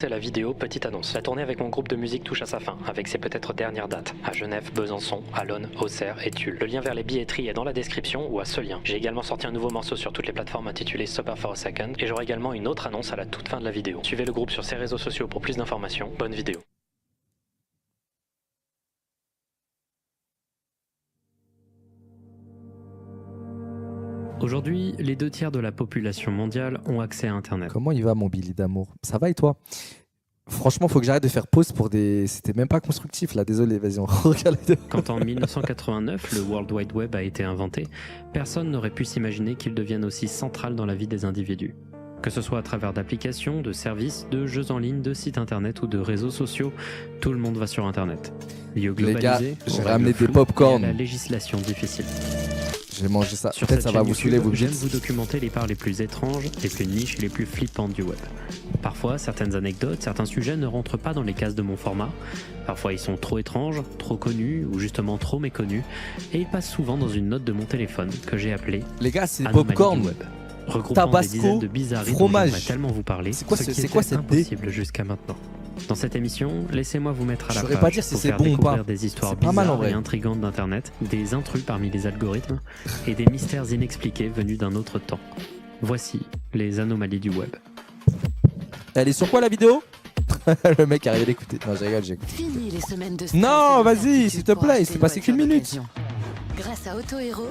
C'est la vidéo Petite Annonce. La tournée avec mon groupe de musique touche à sa fin, avec ses peut-être dernières dates, à Genève, Besançon, Allonne, Auxerre et Tulle. Le lien vers les billetteries est dans la description ou à ce lien. J'ai également sorti un nouveau morceau sur toutes les plateformes intitulé Stop for a Second, et j'aurai également une autre annonce à la toute fin de la vidéo. Suivez le groupe sur ses réseaux sociaux pour plus d'informations. Bonne vidéo. Aujourd'hui, les 2/3 de la population mondiale ont accès à Internet. Comment il va mon Billy d'amour? Ça va et toi? Franchement, faut que j'arrête de faire pause pour des... C'était même pas constructif là, désolé, vas-y, on regarde les deux. Quand en 1989, le World Wide Web a été inventé, personne n'aurait pu s'imaginer qu'il devienne aussi central dans la vie des individus. Que ce soit à travers d'applications, de services, de jeux en ligne, de sites internet ou de réseaux sociaux, tout le monde va sur Internet. Lieu globalisé, j'ai ramené des pop-corn. La législation difficile. J'ai mangé ça. Sur Peut-être cette ça va chaîne vous saouler, YouTube, vous j'aime dites. vous documenter les parts les plus étranges, les plus niches et les plus flippantes du web. Parfois, certaines anecdotes, certains sujets ne rentrent pas dans les cases de mon format. Parfois, ils sont trop étranges, trop connus ou justement trop méconnus. Et ils passent souvent dans une note de mon téléphone que j'ai appelée Les gars, c'est Anomalie pop-corn. du web. Regroupant Tabasco, des dizaines de bizarreries fromage. dont j'aimerais tellement vous parler, C'est quoi ce ce- qui c'est quoi était cette dé impossible jusqu'à maintenant. Dans cette émission, laissez-moi vous mettre à la Je saurais page pas dire si pour c'est faire bon ou découvrir pas. des histoires C'est pas mal, en bizarres et vrai. intrigantes d'internet, des intrus parmi les algorithmes et des mystères inexpliqués venus d'un autre temps. Voici les anomalies du web. Elle est sur quoi la vidéo? Le mec a rien écouté. Non, j'ai rigole, j'ai écouté. Fini les semaines de stress Non, et de vas-y, incertitude s'il te pour plaît, acheter c'est une passé qu'une voiture minute. d'occasion. Grâce à Auto Hero,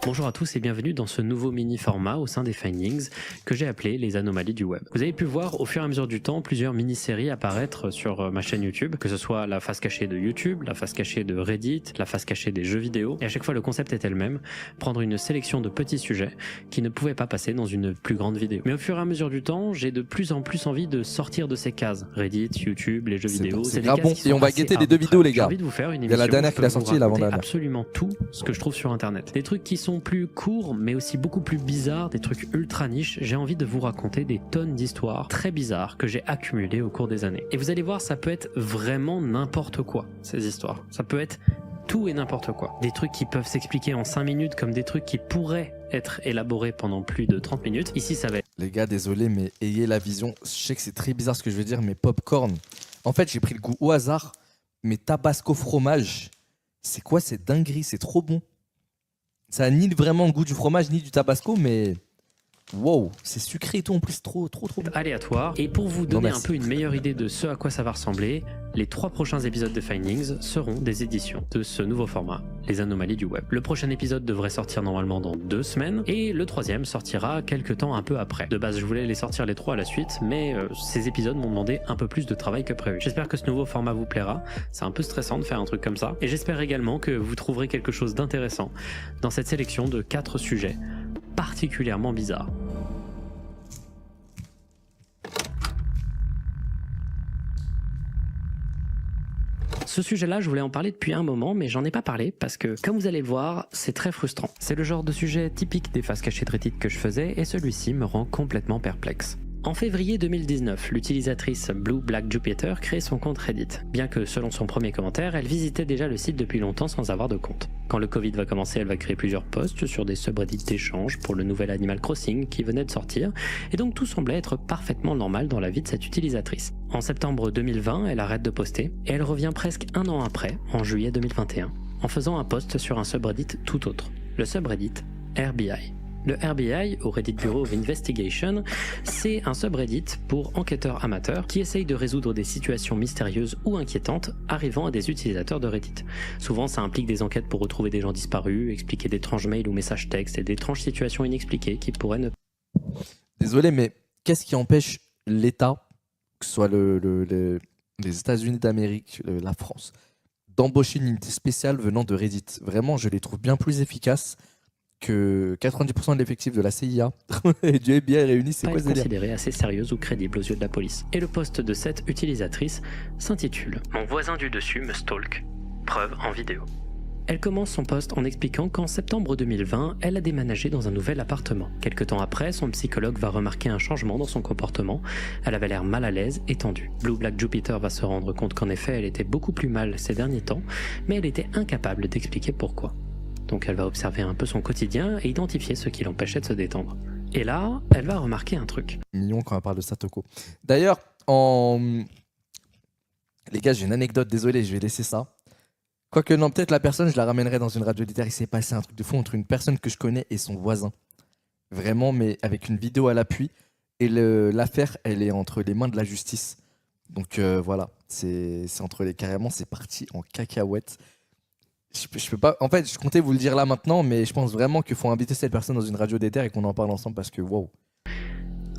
Bonjour à tous et bienvenue dans ce nouveau mini-format au sein des Findings que j'ai appelé les anomalies du web. Vous avez pu voir au fur et à mesure du temps plusieurs mini-séries apparaître sur ma chaîne YouTube, que ce soit la face cachée de YouTube, la face cachée de Reddit, la face cachée des jeux vidéo, et à chaque fois le concept était le même, prendre une sélection de petits sujets qui ne pouvaient pas passer dans une plus grande vidéo. Mais au fur et à mesure du temps, j'ai de plus en plus envie de sortir de ces cases. Reddit, YouTube, les jeux C'est vidéo, bon, c'est des grave cases bon. qui Et sont on va assez guetter les deux arbitraires. vidéos, les J'ai gars. envie de vous faire une Il y a la émission dernière où je qui l'a peux vous sortie et raconter l'avant-dernière. absolument tout ce que je trouve sur internet. Des trucs qui sont plus courts mais aussi beaucoup plus bizarres, des trucs ultra niches. J'ai envie de vous raconter des tonnes d'histoires très bizarres que j'ai accumulées au cours des années. Et vous allez voir, ça peut être vraiment n'importe quoi, ces histoires. Ça peut être tout et n'importe quoi. Des trucs qui peuvent s'expliquer en 5 minutes comme des trucs qui pourraient être élaborés pendant plus de 30 minutes. Ici, ça va être Les gars, désolé, mais ayez la vision. Je sais que c'est très bizarre ce que je veux dire, mais popcorn. En fait, j'ai pris le goût au hasard, mais tabasco fromage. C'est quoi cette dinguerie? C'est trop bon. Ça a ni vraiment le goût du fromage, ni du tabasco, mais... Wow, c'est sucré et tout, en plus, trop bon. aléatoire. Et pour vous donner un merci. peu une meilleure idée de ce à quoi ça va ressembler, les 3 prochains épisodes de Findings seront des éditions de ce nouveau format, les anomalies du web. Le prochain épisode devrait sortir normalement dans 2 semaines, et le 3e sortira quelques temps un peu après. De base, je voulais les sortir les 3 à la suite, mais ces épisodes m'ont demandé un peu plus de travail que prévu. J'espère que ce nouveau format vous plaira. C'est un peu stressant de faire un truc comme ça, et j'espère également que vous trouverez quelque chose d'intéressant dans cette sélection de 4 sujets particulièrement bizarres. Ce sujet-là, je voulais en parler depuis un moment, mais j'en ai pas parlé parce que, comme vous allez le voir, c'est très frustrant. C'est le genre de sujet typique des faces cachées de Reddit que je faisais et celui-ci me rend complètement perplexe. En février 2019, l'utilisatrice Blue Black Jupiter crée son compte Reddit, bien que selon son premier commentaire, elle visitait déjà le site depuis longtemps sans avoir de compte. Quand le Covid va commencer, elle va créer plusieurs posts sur des subreddits d'échange pour le nouvel Animal Crossing qui venait de sortir, et donc tout semblait être parfaitement normal dans la vie de cette utilisatrice. En septembre 2020, elle arrête de poster, et elle revient presque un an après, en juillet 2021, en faisant un post sur un subreddit tout autre, le subreddit RBI. Le RBI, au Reddit Bureau of Investigation, c'est un subreddit pour enquêteurs amateurs qui essayent de résoudre des situations mystérieuses ou inquiétantes arrivant à des utilisateurs de Reddit. Souvent, ça implique des enquêtes pour retrouver des gens disparus, expliquer d'étranges mails ou messages textes et d'étranges situations inexpliquées qui pourraient ne... Désolé, mais qu'est-ce qui empêche l'État, que ce soit les États-Unis d'Amérique, la France, d'embaucher une unité spéciale venant de Reddit? Vraiment, je les trouve bien plus efficaces que 90% de l'effectif de la CIA et du FBI réunis. C'est pas quoi être ce délire? considérée assez sérieuse ou crédible aux yeux de la police. Et le post de cette utilisatrice s'intitule « Mon voisin du dessus me stalk. Preuve en vidéo ». Elle commence son post en expliquant qu'en septembre 2020, elle a déménagé dans un nouvel appartement. Quelque temps après, son psychologue va remarquer un changement dans son comportement. Elle avait l'air mal à l'aise et tendue. Blue Black Jupiter va se rendre compte qu'en effet, elle était beaucoup plus mal ces derniers temps, mais elle était incapable d'expliquer pourquoi. Donc elle va observer un peu son quotidien et identifier ce qui l'empêchait de se détendre. Et là, elle va remarquer un truc. Mignon quand on parle de Satoko. D'ailleurs, les gars, j'ai une anecdote, désolé, je vais laisser ça. Quoique non, peut-être la personne, je la ramènerai dans une radio littéraire. Il s'est passé un truc de fou entre une personne que je connais et son voisin. Vraiment, mais avec une vidéo à l'appui. Et l'affaire, elle est entre les mains de la justice. Donc voilà, c'est entre les... Carrément, c'est parti en cacahuète. Je peux pas... En fait, je comptais vous le dire là maintenant, mais je pense vraiment qu'il faut inviter cette personne dans une radio d'éther et qu'on en parle ensemble parce que wow.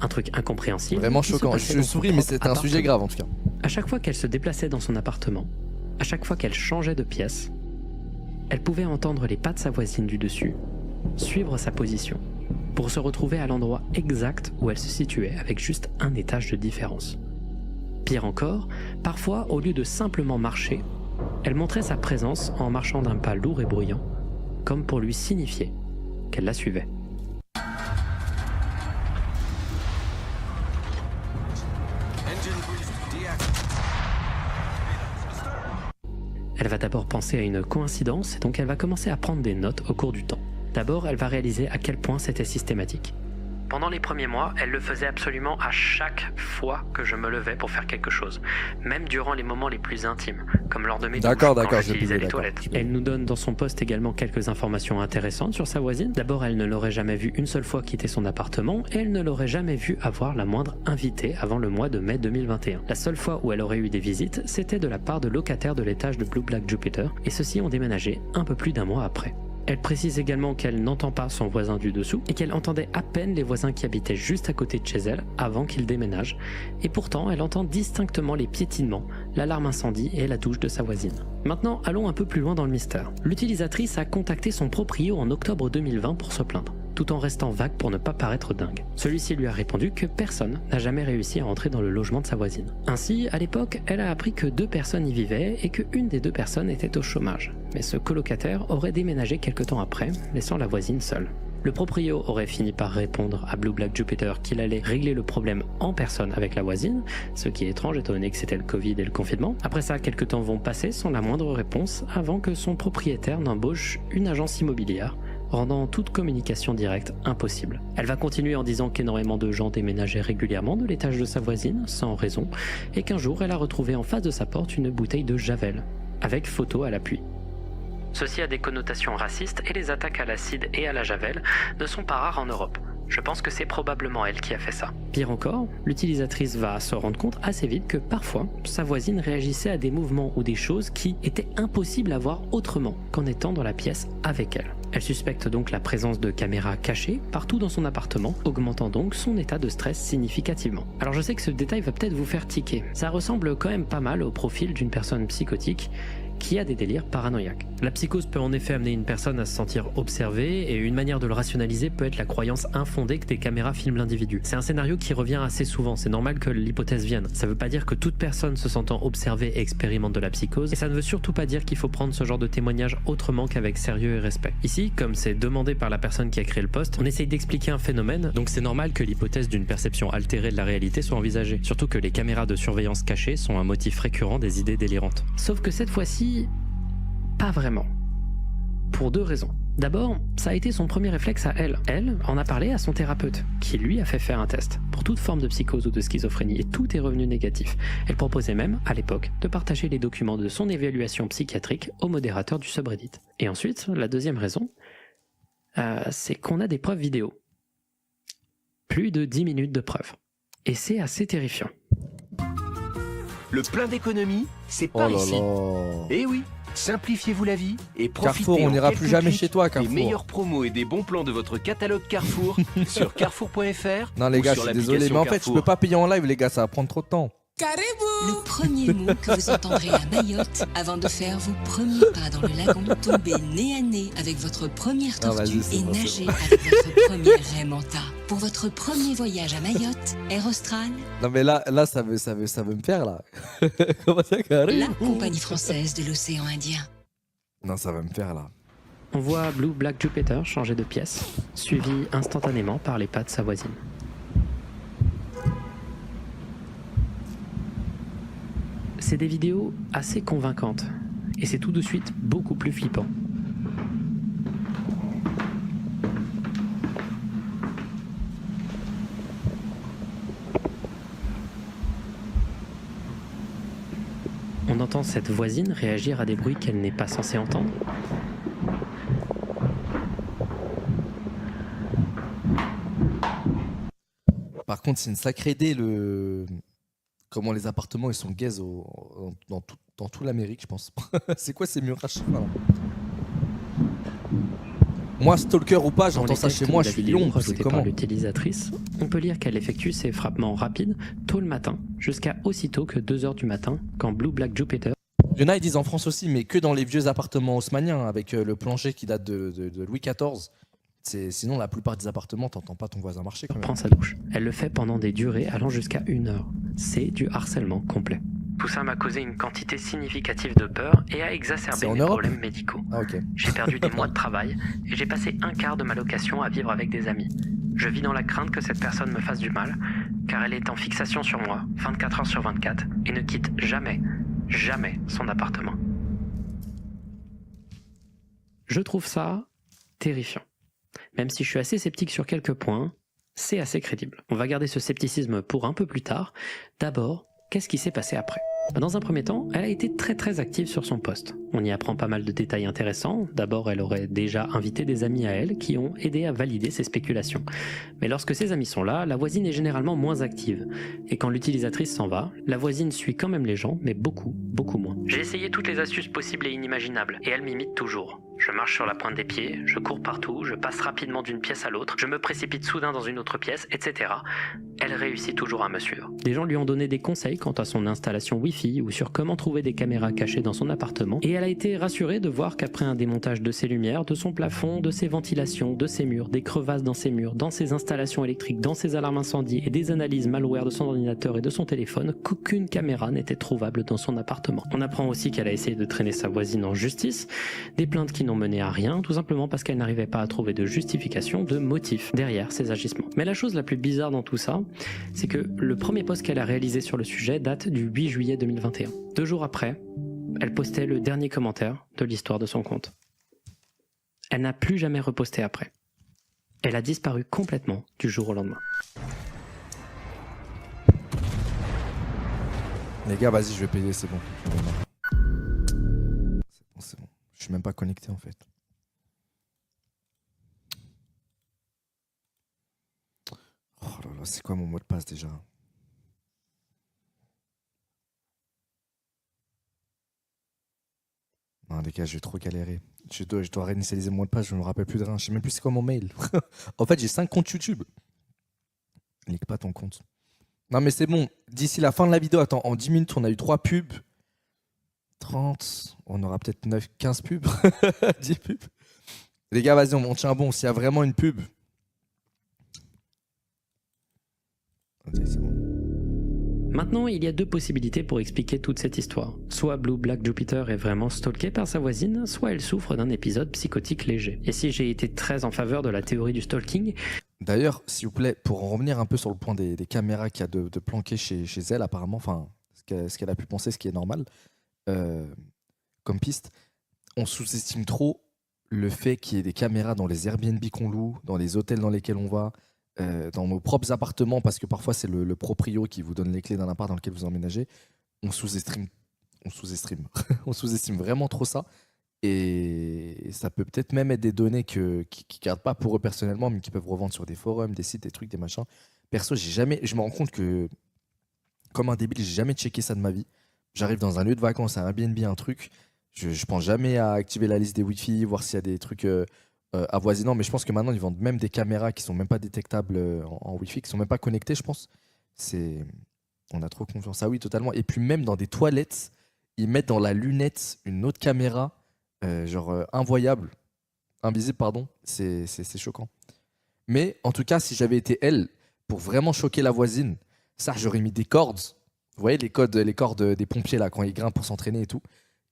Un truc incompréhensible. Vraiment choquant. Je souris, mais c'était un sujet grave en tout cas. À chaque fois qu'elle se déplaçait dans son appartement, à chaque fois qu'elle changeait de pièce, elle pouvait entendre les pas de sa voisine du dessus, suivre sa position, pour se retrouver à l'endroit exact où elle se situait avec juste un étage de différence. Pire encore, parfois, au lieu de simplement marcher, elle montrait sa présence en marchant d'un pas lourd et bruyant, comme pour lui signifier qu'elle la suivait. Elle va d'abord penser à une coïncidence et donc elle va commencer à prendre des notes au cours du temps. D'abord, elle va réaliser à quel point c'était systématique. Pendant les premiers mois, elle le faisait absolument à chaque fois que je me levais pour faire quelque chose, même durant les moments les plus intimes, comme lors de mes douches, quand j'utilisais les toilettes. Elle nous donne dans son post également quelques informations intéressantes sur sa voisine. D'abord, elle ne l'aurait jamais vue une seule fois quitter son appartement et elle ne l'aurait jamais vue avoir la moindre invitée avant le mois de mai 2021. La seule fois où elle aurait eu des visites, c'était de la part de locataires de l'étage de Blue Black Jupiter et ceux-ci ont déménagé un peu plus d'un mois après. Elle précise également qu'elle n'entend pas son voisin du dessous et qu'elle entendait à peine les voisins qui habitaient juste à côté de chez elle avant qu'ils déménagent. Et pourtant, elle entend distinctement les piétinements, l'alarme incendie et la douche de sa voisine. Maintenant, allons un peu plus loin dans le mystère. L'utilisatrice a contacté son proprio en octobre 2020 pour se plaindre, tout en restant vague pour ne pas paraître dingue. Celui-ci lui a répondu que personne n'a jamais réussi à entrer dans le logement de sa voisine. Ainsi, à l'époque, elle a appris que 2 personnes y vivaient et qu'une des 2 personnes était au chômage. Mais ce colocataire aurait déménagé quelque temps après, laissant la voisine seule. Le proprio aurait fini par répondre à Blue Black Jupiter qu'il allait régler le problème en personne avec la voisine, ce qui est étrange étant donné que c'était le Covid et le confinement. Après ça, quelques temps vont passer sans la moindre réponse avant que son propriétaire n'embauche une agence immobilière, rendant toute communication directe impossible. Elle va continuer en disant qu'énormément de gens déménageaient régulièrement de l'étage de sa voisine, sans raison, et qu'un jour elle a retrouvé en face de sa porte une bouteille de Javel, avec photo à l'appui. Ceci a des connotations racistes et les attaques à l'acide et à la Javel ne sont pas rares en Europe. Je pense que c'est probablement elle qui a fait ça. Pire encore, l'utilisatrice va se rendre compte assez vite que parfois, sa voisine réagissait à des mouvements ou des choses qui étaient impossibles à voir autrement qu'en étant dans la pièce avec elle. Elle suspecte donc la présence de caméras cachées partout dans son appartement, augmentant donc son état de stress significativement. Alors je sais que ce détail va peut-être vous faire tiquer. Ça ressemble quand même pas mal au profil d'une personne psychotique qui a des délires paranoïaques. La psychose peut en effet amener une personne à se sentir observée et une manière de le rationaliser peut être la croyance infondée que des caméras filment l'individu. C'est un scénario qui revient assez souvent, c'est normal que l'hypothèse vienne. Ça veut pas dire que toute personne se sentant observée expérimente de la psychose et ça ne veut surtout pas dire qu'il faut prendre ce genre de témoignage autrement qu'avec sérieux et respect. Ici, comme c'est demandé par la personne qui a créé le post, on essaye d'expliquer un phénomène, donc c'est normal que l'hypothèse d'une perception altérée de la réalité soit envisagée, surtout que les caméras de surveillance cachées sont un motif récurrent des idées délirantes. Sauf que cette fois-ci, pas vraiment. Pour 2 raisons. D'abord, ça a été son premier réflexe à elle. Elle en a parlé à son thérapeute, qui lui a fait faire un test pour toute forme de psychose ou de schizophrénie, et tout est revenu négatif. Elle proposait même, à l'époque, de partager les documents de son évaluation psychiatrique au modérateur du subreddit. Et ensuite, la deuxième raison, c'est qu'on a des preuves vidéo. Plus de 10 minutes de preuves. Et c'est assez terrifiant. Le plein d'économies, c'est par ici. Eh oui, simplifiez-vous la vie et profitez Carrefour, on n'ira plus jamais chez toi, des Carrefour. meilleures promos et des bons plans de votre catalogue Carrefour sur carrefour.fr. Non les gars, je suis désolé, mais en fait, je peux pas payer en live les gars, ça va prendre trop de temps. Le premier mot que vous entendrez à Mayotte avant de faire vos premiers pas dans le lagon, tomber nez à nez avec votre première tortue et nager avec votre première raie manta. Pour votre premier voyage à Mayotte, Air Austral. Non mais là ça veut me faire là. Comment ça carré? La compagnie française de l'océan Indien. Non, ça va me faire là. On voit Blue Black Jupiter changer de pièce, suivi instantanément par les pas de sa voisine. C'est des vidéos assez convaincantes, et c'est tout de suite beaucoup plus flippant. entend cette voisine réagir à des bruits qu'elle n'est pas censée entendre. Par contre, c'est une sacrée idée comment les appartements ils sont gays dans toute l'Amérique, je pense. C'est quoi ces murs à cheval là? Moi, stalker ou pas, j'entends ça chez moi, je suis Lyon, c'est comment? Par l'utilisatrice, on peut lire qu'elle effectue ses frappements rapides tôt le matin, jusqu'à aussitôt que 2h du matin, quand Blue Black Jupiter... Il y en a, ils disent en France aussi, mais que dans les vieux appartements haussmanniens, avec le plancher qui date de Louis XIV. Sinon, la plupart des appartements, t'entends pas ton voisin marcher quand même. Prend sa douche. Elle le fait pendant des durées allant jusqu'à 1h. C'est du harcèlement complet. Tout ça m'a causé une quantité significative de peur et a exacerbé mes problèmes médicaux. Ah, okay. J'ai perdu des mois de travail et j'ai passé un quart de ma location à vivre avec des amis. Je vis dans la crainte que cette personne me fasse du mal, car elle est en fixation sur moi, 24 heures sur 24, et ne quitte jamais son appartement. Je trouve ça terrifiant. Même si je suis assez sceptique sur quelques points, c'est assez crédible. On va garder ce scepticisme pour un peu plus tard. D'abord, qu'est-ce qui s'est passé après ? Dans un premier temps, elle a été très active sur son post. On y apprend pas mal de détails intéressants. D'abord, elle aurait déjà invité des amis à elle qui ont aidé à valider ses spéculations. Mais lorsque ses amis sont là, la voisine est généralement moins active. Et quand l'utilisatrice s'en va, la voisine suit quand même les gens, mais beaucoup moins. J'ai essayé toutes les astuces possibles et inimaginables, et elle m'imite toujours. Je marche sur la pointe des pieds, je cours partout, je passe rapidement d'une pièce à l'autre, je me précipite soudain dans une autre pièce, etc. Elle réussit toujours à me suivre. Des gens lui ont donné des conseils quant à son installation Wi-Fi ou sur comment trouver des caméras cachées dans son appartement, et elle a été rassurée de voir qu'après un démontage de ses lumières, de son plafond, de ses ventilations, de ses murs, des crevasses dans ses murs, dans ses installations électriques, dans ses alarmes incendie et des analyses malware de son ordinateur et de son téléphone, qu'aucune caméra n'était trouvable dans son appartement. On apprend aussi qu'elle a essayé de traîner sa voisine en justice, des plaintes qui n'ont mené à rien, tout simplement parce qu'elle n'arrivait pas à trouver de justification, de motif derrière ses agissements. Mais la chose la plus bizarre dans tout ça, c'est que le premier post qu'elle a réalisé sur le sujet date du 8 juillet 2021. 2 jours après, elle postait le dernier commentaire de l'histoire de son compte. Elle n'a plus jamais reposté après. Elle a disparu complètement du jour au lendemain. Les gars, vas-y, je vais payer, c'est bon. C'est bon. Je suis même pas connecté en fait. Oh là là, c'est quoi mon mot de passe déjà? Non les gars, je vais trop galérer. Je dois réinitialiser mon mot de passe, je ne me rappelle plus de rien. Je sais même plus c'est quoi mon mail. En fait, j'ai 5 comptes YouTube. Nique pas ton compte. Non mais c'est bon, d'ici la fin de la vidéo, attends, en 10 minutes, on a eu 3 pubs. 30, on aura peut-être 15 pubs. 10 pubs. Les gars, vas-y, on tient bon. S'il y a vraiment une pub. Ok, c'est bon. Maintenant, il y a 2 possibilités pour expliquer toute cette histoire. Soit Blue Black Jupiter est vraiment stalké par sa voisine, soit elle souffre d'un épisode psychotique léger. Et si j'ai été très en faveur de la théorie du stalking... D'ailleurs, s'il vous plaît, pour en revenir un peu sur le point des caméras qu'il y a de planquées chez elle, apparemment, enfin, ce qu'elle a pu penser, ce qui est normal, comme piste, on sous-estime trop le fait qu'il y ait des caméras dans les Airbnb qu'on loue, dans les hôtels dans lesquels on va, dans nos propres appartements, parce que parfois c'est le proprio qui vous donne les clés d'un appart dans lequel vous emménagez. On sous-estime on sous-estime vraiment trop ça, et ça peut peut-être même être des données qui ne gardent pas pour eux personnellement, mais qui peuvent revendre sur des forums, des sites, des trucs, des machins. Perso, je me rends compte que comme un débile, j'ai jamais checké ça de ma vie. J'arrive dans un lieu de vacances, un Airbnb, un truc, je pense jamais à activer la liste des Wi-Fi, voir s'il y a des trucs avoisinants, mais je pense que maintenant ils vendent même des caméras qui sont même pas détectables en Wi-Fi, qui sont même pas connectées, je pense. On a trop confiance. Ah oui, totalement. Et puis même dans des toilettes, ils mettent dans la lunette une autre caméra, invoyable, invisible, pardon. C'est choquant. Mais en tout cas, si j'avais été elle, pour vraiment choquer la voisine, ça, j'aurais mis des cordes. Vous voyez les cordes des pompiers là, quand ils grimpent pour s'entraîner et tout.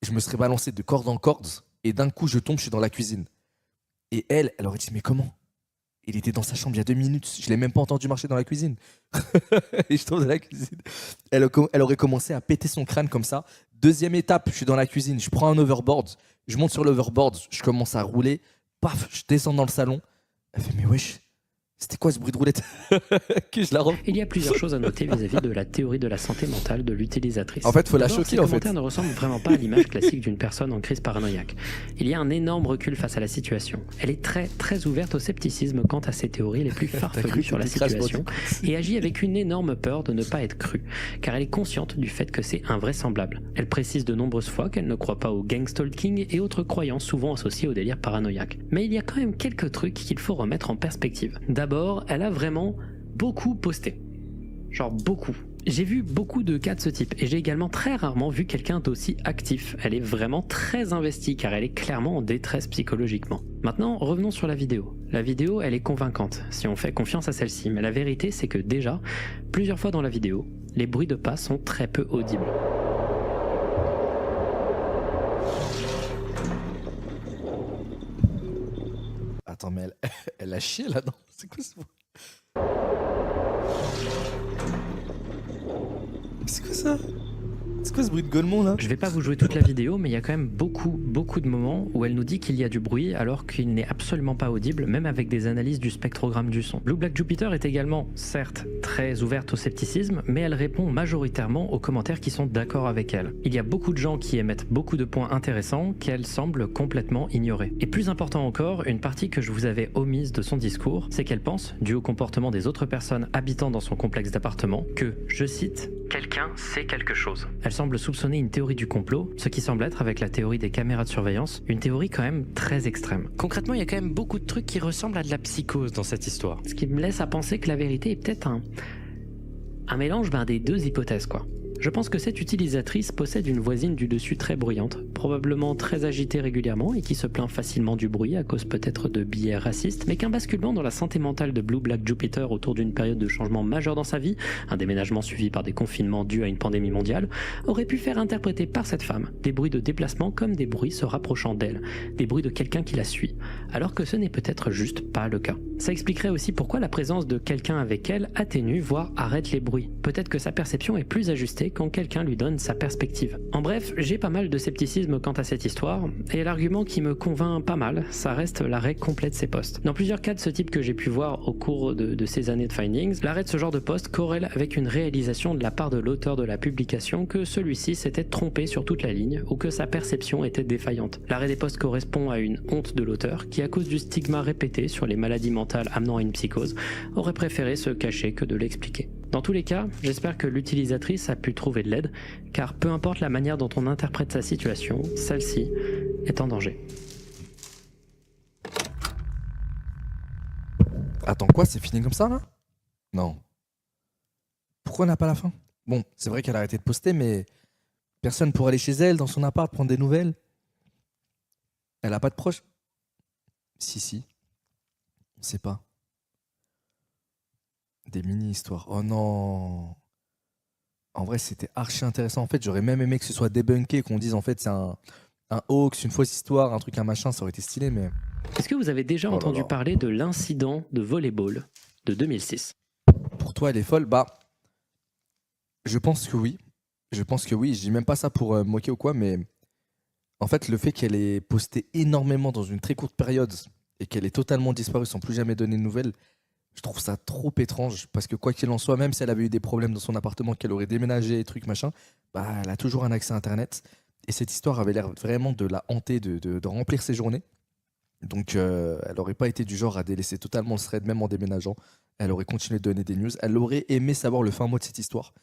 Je me serais balancé de corde en corde, et d'un coup, je tombe, je suis dans la cuisine. Et elle aurait dit, mais comment? Il était dans sa chambre il y a 2 minutes. Je l'ai même pas entendu marcher dans la cuisine. Et je tombe dans la cuisine. Elle aurait commencé à péter son crâne comme ça. 2e étape, je suis dans la cuisine. Je prends un overboard. Je monte sur l'overboard. Je commence à rouler. Paf, je descends dans le salon. Elle fait, mais wesh, C'était quoi ce bruit de roulette? Que je la rends. Il y a plusieurs choses à noter vis-à-vis de la théorie de la santé mentale de l'utilisatrice. En fait, faut la D'abord, choquer ces en fait. commentaires ne ressemblent vraiment pas à l'image classique d'une personne en crise paranoïaque. Il y a un énorme recul face à la situation. Elle est très ouverte au scepticisme quant à ses théories les plus farfelues sur la situation et agit avec une énorme peur de ne pas être crue, car elle est consciente du fait que c'est invraisemblable. Elle précise de nombreuses fois qu'elle ne croit pas au gangstalking et autres croyances souvent associées au délire paranoïaque. Mais il y a quand même quelques trucs qu'il faut remettre en perspective. D'abord, elle a vraiment beaucoup posté. Genre beaucoup. J'ai vu beaucoup de cas de ce type et j'ai également très rarement vu quelqu'un d'aussi actif. Elle est vraiment très investie car elle est clairement en détresse psychologiquement. Maintenant, revenons sur la vidéo. La vidéo, elle est convaincante si on fait confiance à celle-ci, mais la vérité c'est que déjà, plusieurs fois dans la vidéo, les bruits de pas sont très peu audibles. Attends, mais elle a chié là-dedans. C'est quoi ce bruit? C'est quoi ça? C'est quoi ce bruit de Golemont là? Je vais pas vous jouer toute la vidéo, mais il y a quand même beaucoup de moments où elle nous dit qu'il y a du bruit alors qu'il n'est absolument pas audible, même avec des analyses du spectrogramme du son. Blue Black Jupiter est également, certes, très ouverte au scepticisme, mais elle répond majoritairement aux commentaires qui sont d'accord avec elle. Il y a beaucoup de gens qui émettent beaucoup de points intéressants qu'elle semble complètement ignorer. Et plus important encore, une partie que je vous avais omise de son discours, c'est qu'elle pense, dû au comportement des autres personnes habitant dans son complexe d'appartements, que, je cite, « quelqu'un sait quelque chose ». Elle semble soupçonner une théorie du complot, ce qui semble être, avec la théorie des caméras de surveillance, une théorie quand même très extrême. Concrètement, il y a quand même beaucoup de trucs qui ressemblent à de la psychose dans cette histoire. Ce qui me laisse à penser que la vérité est peut-être un mélange des deux hypothèses, quoi. Je pense que cette utilisatrice possède une voisine du dessus très bruyante, probablement très agitée régulièrement et qui se plaint facilement du bruit à cause peut-être de biais racistes, mais qu'un basculement dans la santé mentale de Blue Black Jupiter autour d'une période de changement majeur dans sa vie, un déménagement suivi par des confinements dus à une pandémie mondiale, aurait pu faire interpréter par cette femme des bruits de déplacement comme des bruits se rapprochant d'elle, des bruits de quelqu'un qui la suit, alors que ce n'est peut-être juste pas le cas. Ça expliquerait aussi pourquoi la présence de quelqu'un avec elle atténue, voire arrête les bruits. Peut-être que sa perception est plus ajustée quand quelqu'un lui donne sa perspective. En bref, j'ai pas mal de scepticisme quant à cette histoire, et l'argument qui me convainc pas mal, ça reste l'arrêt complet de ces posts. Dans plusieurs cas de ce type que j'ai pu voir au cours de ces années de findings, l'arrêt de ce genre de post corrèle avec une réalisation de la part de l'auteur de la publication que celui-ci s'était trompé sur toute la ligne ou que sa perception était défaillante. L'arrêt des posts correspond à une honte de l'auteur qui, à cause du stigma répété sur les maladies mentales amenant à une psychose, aurait préféré se cacher que de l'expliquer. Dans tous les cas, j'espère que l'utilisatrice a pu trouver de l'aide, car peu importe la manière dont on interprète sa situation, celle-ci est en danger. Attends, quoi? C'est fini comme ça là? Non. Pourquoi on n'a pas la fin? Bon, c'est vrai qu'elle a arrêté de poster, mais personne pour aller chez elle, dans son appart, prendre des nouvelles. Elle a pas de proches? Si. On sait pas. Des mini-histoires. Oh non. En vrai, c'était archi intéressant. En fait, j'aurais même aimé que ce soit débunké, qu'on dise en fait c'est un hoax, une fausse histoire, un truc, un machin, ça aurait été stylé, mais... Est-ce que vous avez déjà entendu parler de l'incident de volleyball de 2006? Pour toi, elle est folle? Bah, je pense que oui. Je dis même pas ça pour moquer ou quoi, mais en fait, le fait qu'elle ait posté énormément dans une très courte période et qu'elle ait totalement disparu sans plus jamais donner de nouvelles, je trouve ça trop étrange, parce que quoi qu'il en soit, même si elle avait eu des problèmes dans son appartement, qu'elle aurait déménagé, trucs machin, bah elle a toujours un accès à Internet. Et cette histoire avait l'air vraiment de la hanter, de remplir ses journées. Donc elle aurait pas été du genre à délaisser totalement le thread, même en déménageant. Elle aurait continué de donner des news. Elle aurait aimé savoir le fin mot de cette histoire.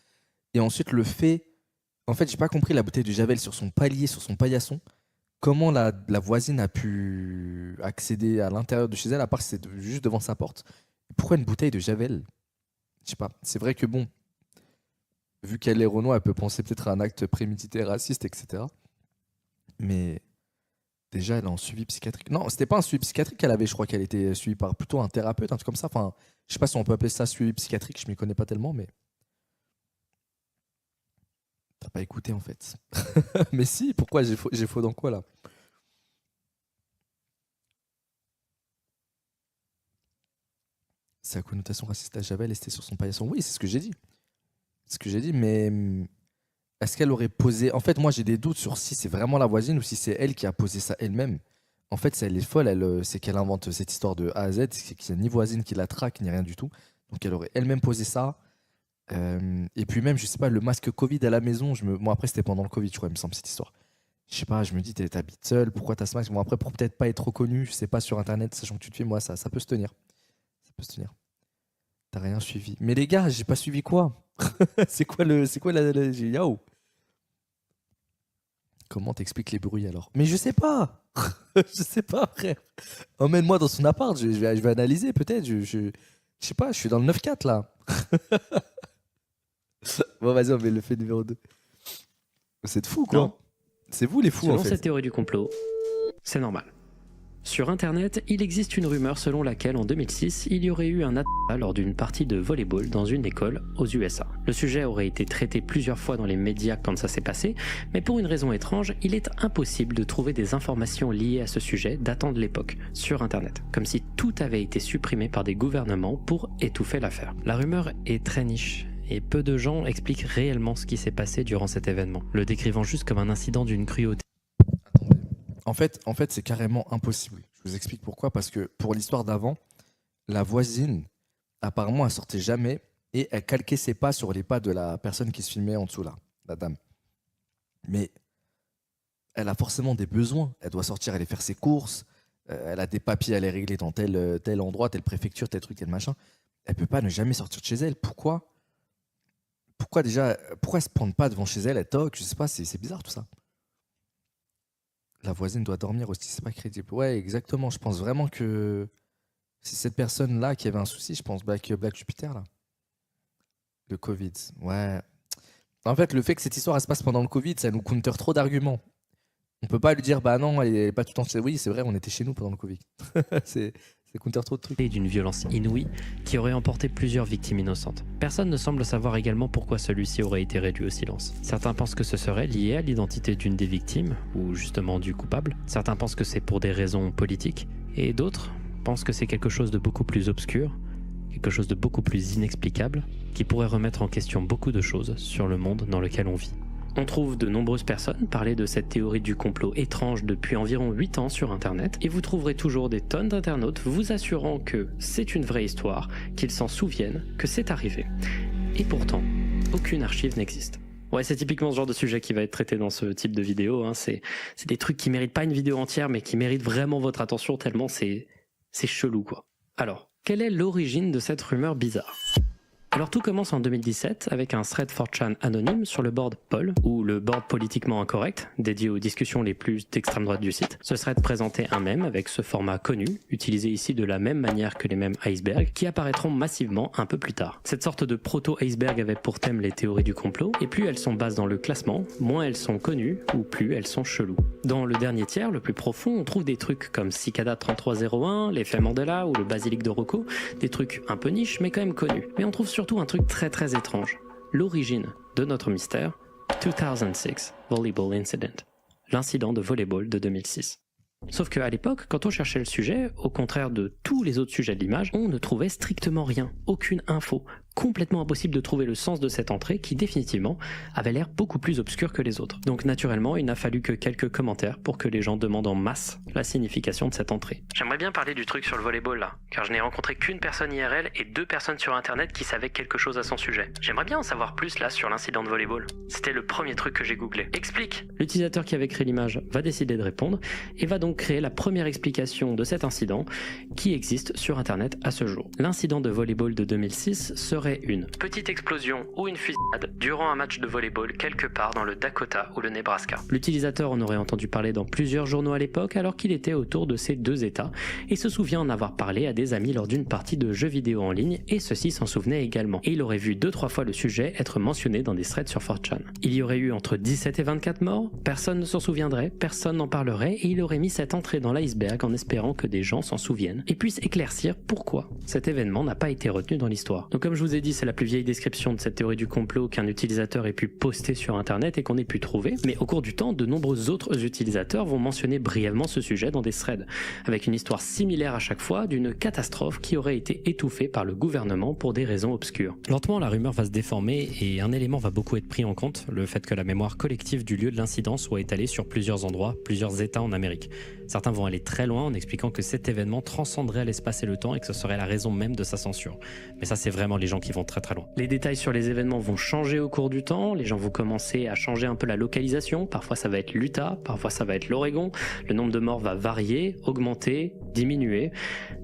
Et ensuite, le fait... En fait, j'ai pas compris la bouteille de Javel sur son palier, sur son paillasson. Comment la voisine a pu accéder à l'intérieur de chez elle, à part que c'est juste devant sa porte. Pourquoi une bouteille de Javel? Je sais pas. C'est vrai que bon, vu qu'elle est Renault, elle peut penser peut-être à un acte prémédité raciste, etc. Mais déjà, elle est en suivi psychiatrique. Non, c'était pas un suivi psychiatrique qu'elle avait. Je crois qu'elle était suivie par plutôt un thérapeute, un truc comme ça. Enfin, je sais pas si on peut appeler ça suivi psychiatrique. Je m'y connais pas tellement, mais t'as pas écouté en fait. Mais si. Pourquoi j'ai faux dans quoi là? C'est la connotation raciste à Javel et c'était sur son paillasson. Oui, c'est ce que j'ai dit. C'est ce que j'ai dit, mais est-ce qu'elle aurait posé... En fait, moi, j'ai des doutes sur si c'est vraiment la voisine ou si c'est elle qui a posé ça elle-même. En fait, elle est folle, c'est qu'elle invente cette histoire de A à Z, c'est qu'il n'y a ni voisine qui la traque, ni rien du tout. Donc elle aurait elle-même posé ça. Et puis même, je sais pas, le masque Covid à la maison, bon après c'était pendant le Covid, je crois, il me semble, cette histoire. Je sais pas, je me dis, t'habites seul, pourquoi t'as ce masque? Bon après, pour peut-être pas être reconnu, je sais pas, sur Internet, sachant que tu te fais, moi, ça peut se tenir. Ça peut se tenir. T'as rien suivi. Mais les gars, j'ai pas suivi quoi? C'est quoi Yo! Comment t'expliques les bruits alors? Mais je sais pas! Je sais pas, frère. Emmène-moi dans son appart, je vais analyser peut-être. Je sais pas, je suis dans le 9-4 là. Bon, vas-y, on met le fait numéro 2. C'est de fou quoi. Non. C'est vous les fous Selon en fait. cette théorie du complot, c'est normal. Sur Internet, il existe une rumeur selon laquelle en 2006, il y aurait eu un attentat lors d'une partie de volleyball dans une école aux USA. Le sujet aurait été traité plusieurs fois dans les médias quand ça s'est passé, mais pour une raison étrange, il est impossible de trouver des informations liées à ce sujet datant de l'époque sur Internet, comme si tout avait été supprimé par des gouvernements pour étouffer l'affaire. La rumeur est très niche. Et peu de gens expliquent réellement ce qui s'est passé durant cet événement, le décrivant juste comme un incident d'une cruauté. Attendez. En fait, c'est carrément impossible. Je vous explique pourquoi. Parce que pour l'histoire d'avant, la voisine, apparemment, elle sortait jamais et elle calquait ses pas sur les pas de la personne qui se filmait en dessous là, la dame. Mais elle a forcément des besoins. Elle doit sortir, aller faire ses courses. Elle a des papiers à les régler dans tel endroit, telle préfecture, tel truc, tel machin. Elle peut pas ne jamais sortir de chez elle. Pourquoi elle se prend pas devant chez elle, elle toque, je sais pas, c'est bizarre tout ça. La voisine doit dormir aussi, c'est pas crédible. Ouais, exactement, je pense vraiment que c'est cette personne-là qui avait un souci, je pense, Black Jupiter, là. Le Covid, ouais. En fait, le fait que cette histoire, elle se passe pendant le Covid, ça nous counter trop d'arguments. On peut pas lui dire, bah non, elle est pas tout le temps chez... Oui, c'est vrai, on était chez nous pendant le Covid. c'est counter trop de trucs. Et d'une violence inouïe qui aurait emporté plusieurs victimes innocentes. Personne ne semble savoir également pourquoi celui-ci aurait été réduit au silence. Certains pensent que ce serait lié à l'identité d'une des victimes, ou justement du coupable. Certains pensent que c'est pour des raisons politiques, et d'autres pensent que c'est quelque chose de beaucoup plus obscur, quelque chose de beaucoup plus inexplicable, qui pourrait remettre en question beaucoup de choses sur le monde dans lequel on vit. On trouve de nombreuses personnes parler de cette théorie du complot étrange depuis environ 8 ans sur Internet, et vous trouverez toujours des tonnes d'internautes vous assurant que c'est une vraie histoire, qu'ils s'en souviennent, que c'est arrivé. Et pourtant, aucune archive n'existe. Ouais, c'est typiquement ce genre de sujet qui va être traité dans ce type de vidéo, hein. C'est des trucs qui méritent pas une vidéo entière, mais qui méritent vraiment votre attention tellement c'est chelou, quoi. Alors, quelle est l'origine de cette rumeur bizarre ? Alors tout commence en 2017 avec un thread 4chan anonyme sur le board Poll, ou le board politiquement incorrect, dédié aux discussions les plus d'extrême droite du site. Ce thread présentait un mème avec ce format connu, utilisé ici de la même manière que les mèmes iceberg, qui apparaîtront massivement un peu plus tard. Cette sorte de proto-iceberg avait pour thème les théories du complot, et plus elles sont basses dans le classement, moins elles sont connues, ou plus elles sont cheloues. Dans le dernier tiers, le plus profond, on trouve des trucs comme Cicada 3301, l'effet Mandela ou le basilic de Rocco, des trucs un peu niches mais quand même connus. Mais on trouve surtout un truc très très étrange, l'origine de notre mystère, 2006 Volleyball Incident, l'incident de volleyball de 2006. Sauf qu'à l'époque, quand on cherchait le sujet, au contraire de tous les autres sujets de l'image, on ne trouvait strictement rien, aucune info. Complètement impossible de trouver le sens de cette entrée qui définitivement avait l'air beaucoup plus obscure que les autres. Donc naturellement, il n'a fallu que quelques commentaires pour que les gens demandent en masse la signification de cette entrée. J'aimerais bien parler du truc sur le volleyball là, car je n'ai rencontré qu'une personne IRL et 2 personnes sur internet qui savaient quelque chose à son sujet. J'aimerais bien en savoir plus là sur l'incident de volleyball. C'était le premier truc que j'ai googlé. Explique. L'utilisateur qui avait créé l'image va décider de répondre et va donc créer la première explication de cet incident qui existe sur internet à ce jour. L'incident de volleyball de 2006 serait une petite explosion ou une fusillade durant un match de volleyball quelque part dans le Dakota ou le Nebraska. L'utilisateur en aurait entendu parler dans plusieurs journaux à l'époque alors qu'il était autour de ces 2 états et se souvient en avoir parlé à des amis lors d'une partie de jeux vidéo en ligne et ceux-ci s'en souvenaient également. Et il aurait vu 2-3 fois le sujet être mentionné dans des threads sur 4chan. Il y aurait eu entre 17 et 24 morts, personne ne s'en souviendrait, personne n'en parlerait et il aurait mis cette entrée dans l'iceberg en espérant que des gens s'en souviennent et puissent éclaircir pourquoi cet événement n'a pas été retenu dans l'histoire. Donc comme je vous ai dit, c'est la plus vieille description de cette théorie du complot qu'un utilisateur ait pu poster sur internet et qu'on ait pu trouver, mais au cours du temps, de nombreux autres utilisateurs vont mentionner brièvement ce sujet dans des threads, avec une histoire similaire à chaque fois d'une catastrophe qui aurait été étouffée par le gouvernement pour des raisons obscures. Lentement, la rumeur va se déformer et un élément va beaucoup être pris en compte, le fait que la mémoire collective du lieu de l'incident soit étalée sur plusieurs endroits, plusieurs états en Amérique. Certains vont aller très loin en expliquant que cet événement transcenderait l'espace et le temps et que ce serait la raison même de sa censure. Mais ça, c'est vraiment les gens qui vont très très loin. Les détails sur les événements vont changer au cours du temps, les gens vont commencer à changer un peu la localisation, parfois ça va être l'Utah, parfois ça va être l'Oregon, le nombre de morts va varier, augmenter, diminuer.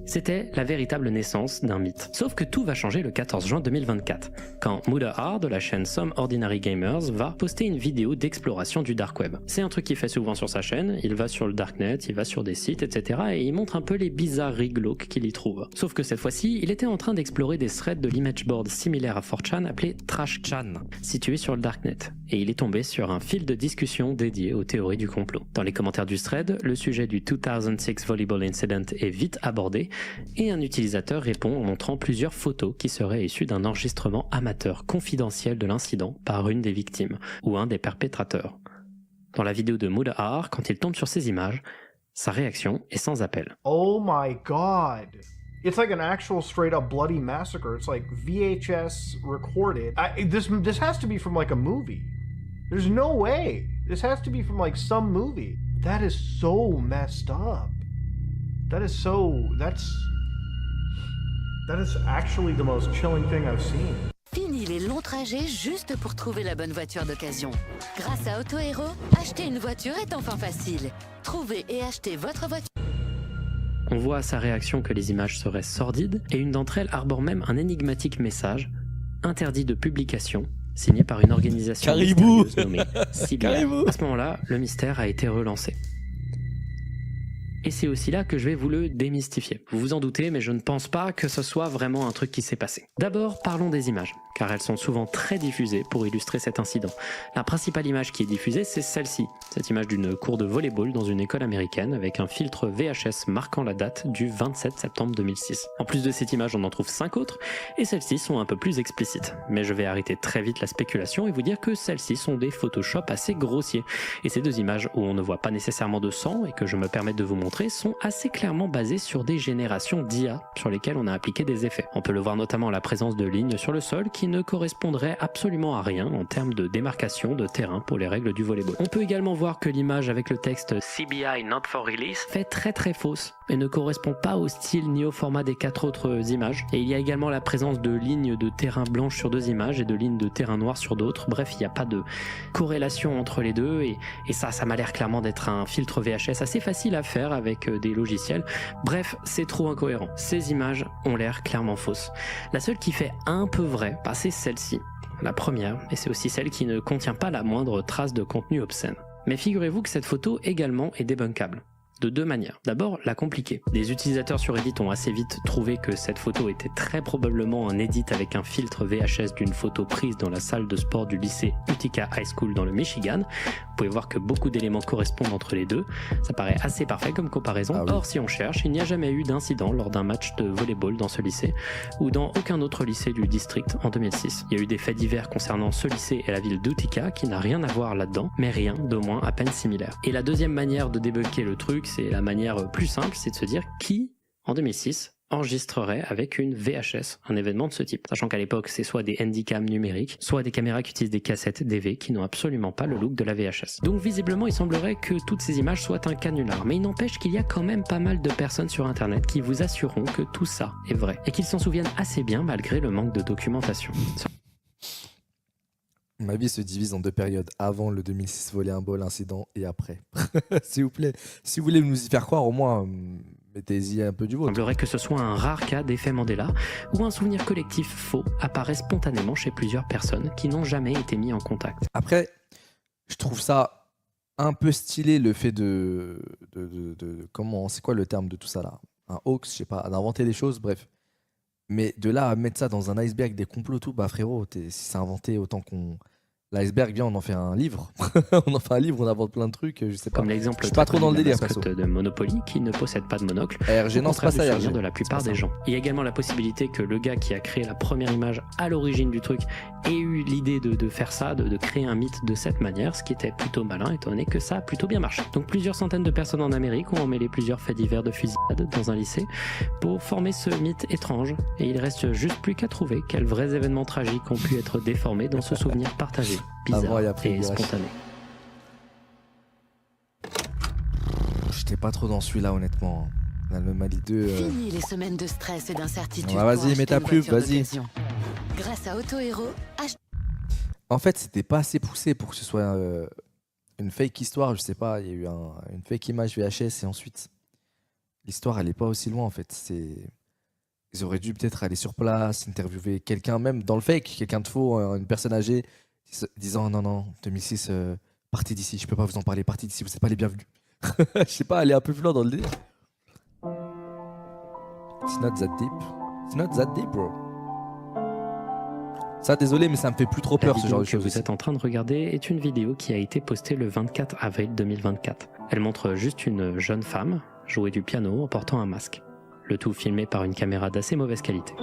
C'était la véritable naissance d'un mythe. Sauf que tout va changer le 14 juin 2024, quand Mudahar de la chaîne Some Ordinary Gamers va poster une vidéo d'exploration du dark web. C'est un truc qu'il fait souvent sur sa chaîne, il va sur le darknet, il va sur des sites, etc. et il montre un peu les bizarreries glauques qu'il y trouve. Sauf que cette fois-ci, il était en train d'explorer des threads de l'image board similaire à 4chan appelé TrashChan, situé sur le darknet, et il est tombé sur un fil de discussion dédié aux théories du complot. Dans les commentaires du thread, le sujet du 2006 volleyball incident est vite abordé, et un utilisateur répond en montrant plusieurs photos qui seraient issues d'un enregistrement amateur confidentiel de l'incident par une des victimes, ou un des perpétrateurs. Dans la vidéo de Mudahar, quand il tombe sur ces images, sa réaction est sans appel. Oh my god. It's like an actual straight up bloody massacre. It's like VHS recorded. This has to be from like a movie. There's no way. This has to be from like some movie. That is so messed up. That is actually the most chilling thing I've seen. Fini les longs trajets juste pour trouver la bonne voiture d'occasion. Grâce à Autohero, acheter une voiture est enfin facile. Trouvez et achetez votre voiture. On voit à sa réaction que les images seraient sordides, et une d'entre elles arbore même un énigmatique message, interdit de publication, signé par une organisation mystérieuse nommée CBI. À ce moment-là, le mystère a été relancé. Et c'est aussi là que je vais vous le démystifier. Vous vous en doutez, mais je ne pense pas que ce soit vraiment un truc qui s'est passé. D'abord, parlons des images, car elles sont souvent très diffusées pour illustrer cet incident. La principale image qui est diffusée, c'est celle-ci. Cette image d'une cour de volleyball dans une école américaine avec un filtre VHS marquant la date du 27 septembre 2006. En plus de cette image, on en trouve 5 autres, et celles-ci sont un peu plus explicites. Mais je vais arrêter très vite la spéculation et vous dire que celles-ci sont des Photoshop assez grossiers. Et ces deux images où on ne voit pas nécessairement de sang et que je me permets de vous montrer sont assez clairement basées sur des générations d'IA sur lesquelles on a appliqué des effets. On peut le voir notamment à la présence de lignes sur le sol qui ne correspondraient absolument à rien en termes de démarcation de terrain pour les règles du volleyball. On peut également voir que l'image avec le texte CBI Not for Release fait très fausse et ne correspond pas au style ni au format des 4 autres images. Et il y a également la présence de lignes de terrain blanches sur 2 images et de lignes de terrain noir sur d'autres. Bref, il n'y a pas de corrélation entre les deux et ça m'a l'air clairement d'être un filtre VHS assez facile à faire avec des logiciels. Bref, c'est trop incohérent. Ces images ont l'air clairement fausses. La seule qui fait un peu vrai, c'est celle-ci. La première, et c'est aussi celle qui ne contient pas la moindre trace de contenu obscène. Mais figurez-vous que cette photo également est débunkable. De 2 manières. D'abord, la compliquée. Des utilisateurs sur Reddit ont assez vite trouvé que cette photo était très probablement un edit avec un filtre VHS d'une photo prise dans la salle de sport du lycée Utica High School dans le Michigan. Vous pouvez voir que beaucoup d'éléments correspondent entre les deux. Ça paraît assez parfait comme comparaison. Ah oui. Or, si on cherche, il n'y a jamais eu d'incident lors d'un match de volleyball dans ce lycée ou dans aucun autre lycée du district en 2006. Il y a eu des faits divers concernant ce lycée et la ville d'Utica qui n'a rien à voir là-dedans, mais rien d'au moins à peine similaire. Et la deuxième manière de débunker le truc, c'est la manière plus simple, c'est de se dire qui, en 2006, enregistrerait avec une VHS un événement de ce type. Sachant qu'à l'époque, c'est soit des handycams numériques, soit des caméras qui utilisent des cassettes DV qui n'ont absolument pas le look de la VHS. Donc visiblement, il semblerait que toutes ces images soient un canular. Mais il n'empêche qu'il y a quand même pas mal de personnes sur Internet qui vous assureront que tout ça est vrai. Et qu'ils s'en souviennent assez bien malgré le manque de documentation. Ma vie se divise en 2 périodes, avant le 2006 volleyball incident et après. S'il vous plaît, si vous voulez nous y faire croire, au moins mettez-y un peu du vôtre. Il semblerait que ce soit un rare cas d'effet Mandela, où un souvenir collectif faux apparaît spontanément chez plusieurs personnes qui n'ont jamais été mis en contact. Après, je trouve ça un peu stylé le fait comment, c'est quoi le terme de tout ça là ? Un hoax, je sais pas, d'inventer des choses, bref. Mais de là à mettre ça dans un iceberg, des complots, tout, bah frérot, si c'est inventé, autant qu'on. L'iceberg, viens, on en fait un livre. On en fait un livre, on invente plein de trucs, je sais pas. Comme l'exemple je suis pas trop dans le délire, de Monopoly qui ne possède pas de monocle. RG, non, c'est pas ça, RG. De la plupart des gens. Il y a également la possibilité que le gars qui a créé la première image à l'origine du truc ait eu l'idée de faire ça, de créer un mythe de cette manière, ce qui était plutôt malin, étant donné que ça a plutôt bien marché. Donc plusieurs centaines de personnes en Amérique ont emmêlé plusieurs faits divers de fusillade dans un lycée pour former ce mythe étrange. Et il reste juste plus qu'à trouver quels vrais événements tragiques ont pu être déformés dans ce souvenir partagé. Bizarre et spontané. J'étais pas trop dans celui-là, honnêtement. L'Anomalie 2. Fini les semaines de stress et d'incertitude. Ouais, vas-y, mets ta pub, vas-y. Grâce à Auto Hero, En fait, c'était pas assez poussé pour que ce soit une fake histoire. Je sais pas, il y a eu une fake image VHS et ensuite l'histoire, elle est pas aussi loin en fait. Ils auraient dû peut-être aller sur place, interviewer quelqu'un, même dans le fake, quelqu'un de faux, une personne âgée, disant non, 2006, partez d'ici, je peux pas vous en parler, partez d'ici, vous n'êtes pas les bienvenus. Je sais pas, aller un peu plus loin dans le délire. It's not that deep. It's not that deep, bro. Ça, désolé, mais ça me fait plus trop peur ce genre de choses. La vidéo que vous êtes en train de regarder est une vidéo qui a été postée le 24 avril 2024. Elle montre juste une jeune femme jouer du piano en portant un masque. Le tout filmé par une caméra d'assez mauvaise qualité.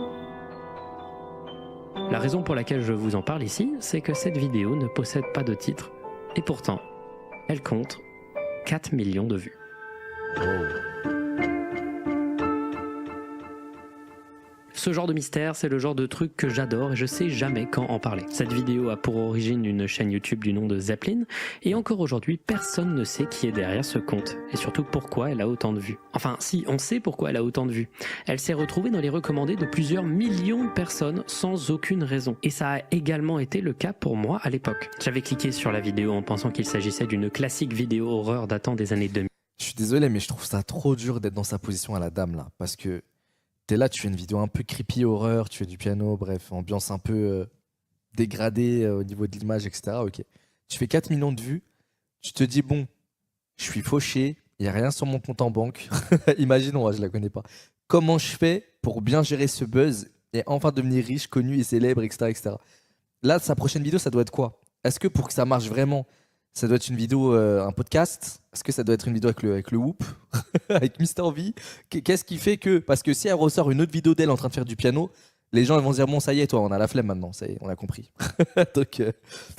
La raison pour laquelle je vous en parle ici, c'est que cette vidéo ne possède pas de titre, et pourtant, elle compte 4 millions de vues. Ce genre de mystère, c'est le genre de truc que j'adore et je sais jamais quand en parler. Cette vidéo a pour origine une chaîne YouTube du nom de Zeppelin, et encore aujourd'hui, personne ne sait qui est derrière ce compte, et surtout pourquoi elle a autant de vues. Enfin, si, on sait pourquoi elle a autant de vues. Elle s'est retrouvée dans les recommandés de plusieurs millions de personnes sans aucune raison. Et ça a également été le cas pour moi à l'époque. J'avais cliqué sur la vidéo en pensant qu'il s'agissait d'une classique vidéo horreur datant des années 2000. Je suis désolé, mais je trouve ça trop dur d'être dans sa position à la dame là, parce que t'es là, tu fais une vidéo un peu creepy, horreur, tu fais du piano, bref, ambiance un peu dégradée au niveau de l'image, etc. Ok. Tu fais 4 millions de vues, tu te dis, bon, je suis fauché, il n'y a rien sur mon compte en banque. Imaginons, je la connais pas. Comment je fais pour bien gérer ce buzz et enfin devenir riche, connu et célèbre, etc., etc. Là, sa prochaine vidéo, ça doit être quoi? Est-ce que pour que ça marche vraiment, ça doit être une vidéo, un podcast? Est-ce que ça doit être une vidéo avec le Whoop? Avec Mister V? Qu'est-ce qui fait que... Parce que si elle ressort une autre vidéo d'elle en train de faire du piano, les gens ils vont se dire, bon, ça y est, toi, on a la flemme maintenant, ça y est, on a compris. Donc,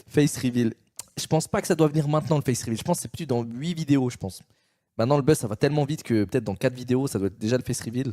face reveal. Je pense pas que ça doit venir maintenant, le face reveal. Je pense que c'est plus dans 8 vidéos, je pense. Maintenant, le buzz, ça va tellement vite que peut-être dans 4 vidéos, ça doit être déjà le face reveal.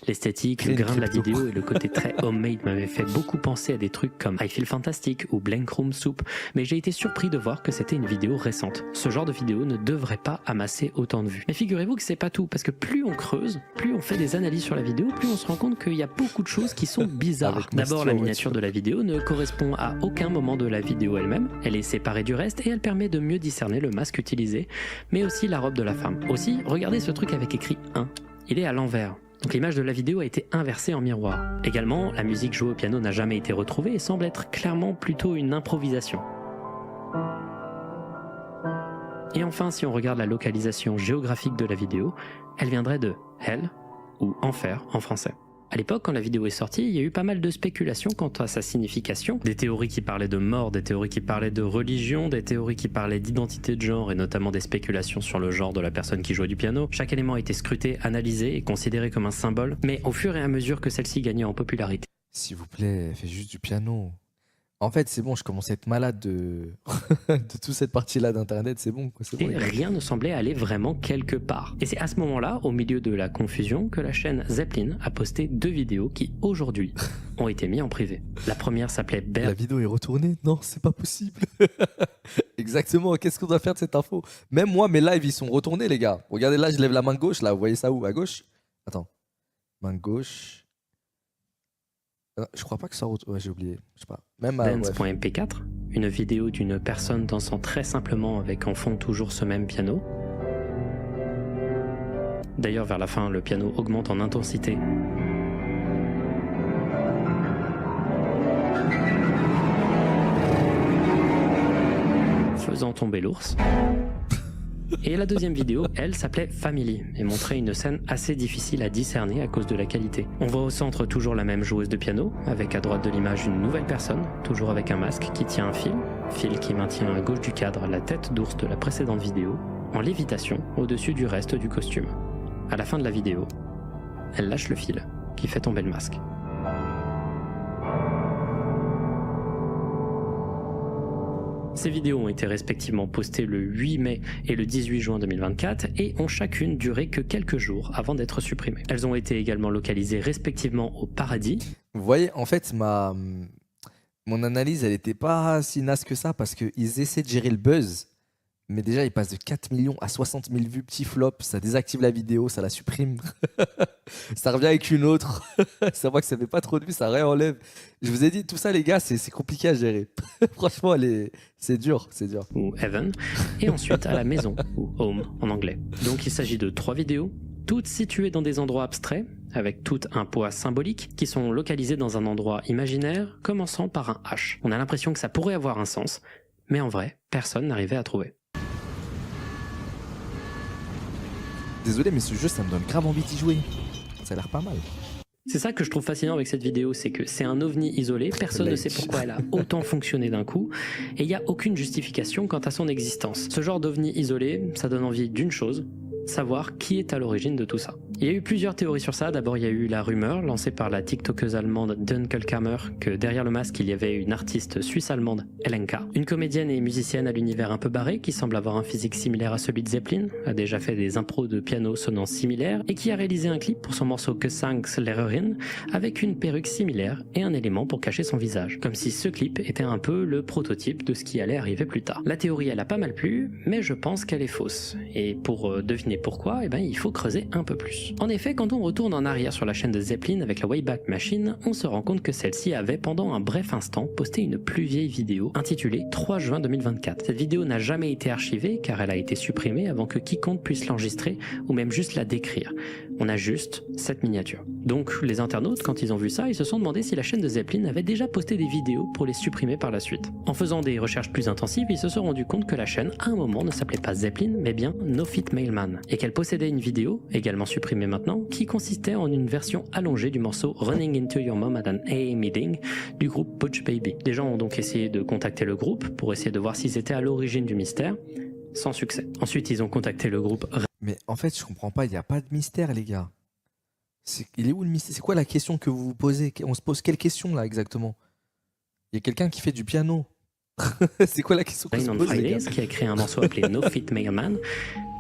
L'esthétique, le grain de la vidéo et le côté très homemade m'avaient fait beaucoup penser à des trucs comme I Feel Fantastic ou Blank Room Soup, mais j'ai été surpris de voir que c'était une vidéo récente. Ce genre de vidéo ne devrait pas amasser autant de vues. Mais figurez-vous que c'est pas tout, parce que plus on creuse, plus on fait des analyses sur la vidéo, plus on se rend compte qu'il y a beaucoup de choses qui sont bizarres. D'abord, la miniature de la vidéo ne correspond à aucun moment de la vidéo elle-même, elle est séparée du reste et elle permet de mieux discerner le masque utilisé, mais aussi la robe de la femme. Aussi, regardez ce truc avec écrit 1, il est à l'envers. Donc l'image de la vidéo a été inversée en miroir. Également, la musique jouée au piano n'a jamais été retrouvée et semble être clairement plutôt une improvisation. Et enfin, si on regarde la localisation géographique de la vidéo, elle viendrait de Hell ou Enfer en français. À l'époque, quand la vidéo est sortie, il y a eu pas mal de spéculations quant à sa signification. Des théories qui parlaient de mort, des théories qui parlaient de religion, des théories qui parlaient d'identité de genre et notamment des spéculations sur le genre de la personne qui jouait du piano. Chaque élément a été scruté, analysé et considéré comme un symbole, mais au fur et à mesure que celle-ci gagnait en popularité. S'il vous plaît, fais juste du piano. En fait, c'est bon, je commence à être malade de toute cette partie-là d'Internet, c'est bon. Et rien ne semblait aller vraiment quelque part. Et c'est à ce moment-là, au milieu de la confusion, que la chaîne Zeppelin a posté 2 vidéos qui, aujourd'hui, ont été mises en privé. La première s'appelait La vidéo est retournée? Non, c'est pas possible. Exactement, qu'est-ce qu'on doit faire de cette info? Même moi, mes lives, ils sont retournés, les gars. Regardez là, je lève la main gauche, là, vous voyez ça où? À gauche? Attends. Main gauche... Je crois pas que ça... Ouais, j'ai oublié. Je sais pas. Même Dance.mp4, une vidéo d'une personne dansant très simplement avec en fond toujours ce même piano. D'ailleurs, vers la fin, le piano augmente en intensité. Faisant tomber l'ours. Et la deuxième vidéo, elle, s'appelait Family et montrait une scène assez difficile à discerner à cause de la qualité. On voit au centre toujours la même joueuse de piano, avec à droite de l'image une nouvelle personne, toujours avec un masque qui tient un fil qui maintient à gauche du cadre la tête d'ours de la précédente vidéo, en lévitation au-dessus du reste du costume. À la fin de la vidéo, elle lâche le fil qui fait tomber le masque. Ces vidéos ont été respectivement postées le 8 mai et le 18 juin 2024 et ont chacune duré que quelques jours avant d'être supprimées. Elles ont été également localisées respectivement au paradis. Vous voyez, en fait, mon analyse, elle n'était pas si naze que ça parce qu'ils essaient de gérer le buzz, Mais déjà, il passe de 4 millions à 60 000 vues, petit flop, ça désactive la vidéo, ça la supprime. Ça revient avec une autre. Ça voit que ça fait pas trop de vues, ça réenlève. Je vous ai dit, tout ça, les gars, c'est compliqué à gérer. Franchement, c'est dur, c'est dur. Ou Heaven, et ensuite à la maison, ou Home en anglais. Donc il s'agit de 3 vidéos, toutes situées dans des endroits abstraits, avec tout un poids symbolique, qui sont localisées dans un endroit imaginaire, commençant par un H. On a l'impression que ça pourrait avoir un sens, mais en vrai, personne n'arrivait à trouver. Désolé, mais ce jeu, ça me donne grave envie d'y jouer. Ça a l'air pas mal. C'est ça que je trouve fascinant avec cette vidéo, c'est que c'est un ovni isolé, personne ne sait pourquoi elle a autant fonctionné d'un coup, et il n'y a aucune justification quant à son existence. Ce genre d'ovni isolé, ça donne envie d'une chose, savoir qui est à l'origine de tout ça. Il y a eu plusieurs théories sur ça. D'abord, il y a eu la rumeur lancée par la TikTokeuse allemande Dunkelkammer que derrière le masque, il y avait une artiste suisse-allemande, Elenka, une comédienne et musicienne à l'univers un peu barré qui semble avoir un physique similaire à celui de Zeppelin, a déjà fait des impros de piano sonnant similaires et qui a réalisé un clip pour son morceau Gesangslehrerin avec une perruque similaire et un élément pour cacher son visage, comme si ce clip était un peu le prototype de ce qui allait arriver plus tard. La théorie, elle a pas mal plu, mais je pense qu'elle est fausse. Et pour deviner pourquoi, il faut creuser un peu plus. En effet, quand on retourne en arrière sur la chaîne de Zeppelin avec la Wayback Machine, on se rend compte que celle-ci avait pendant un bref instant posté une plus vieille vidéo intitulée 3 juin 2024. Cette vidéo n'a jamais été archivée car elle a été supprimée avant que quiconque puisse l'enregistrer ou même juste la décrire. On a juste cette miniature. Donc les internautes, quand ils ont vu ça, ils se sont demandé si la chaîne de Zeppelin avait déjà posté des vidéos pour les supprimer par la suite. En faisant des recherches plus intensives, ils se sont rendus compte que la chaîne, à un moment, ne s'appelait pas Zeppelin, mais bien No Fit Mailman, et qu'elle possédait une vidéo, également supprimée maintenant, qui consistait en une version allongée du morceau Running Into Your Mom at an AA Meeting du groupe Butch Baby. Les gens ont donc essayé de contacter le groupe pour essayer de voir s'ils étaient à l'origine du mystère, sans succès. Ensuite, ils ont contacté le groupe... Mais en fait, je comprends pas, il n'y a pas de mystère, les gars. Il est où le mystère? C'est quoi la question que vous vous posez? On se pose quelle question là exactement? Il y a quelqu'un qui fait du piano. C'est quoi la question qu'on se pose, les gars? qui a créé un morceau appelé No Fit Mailman,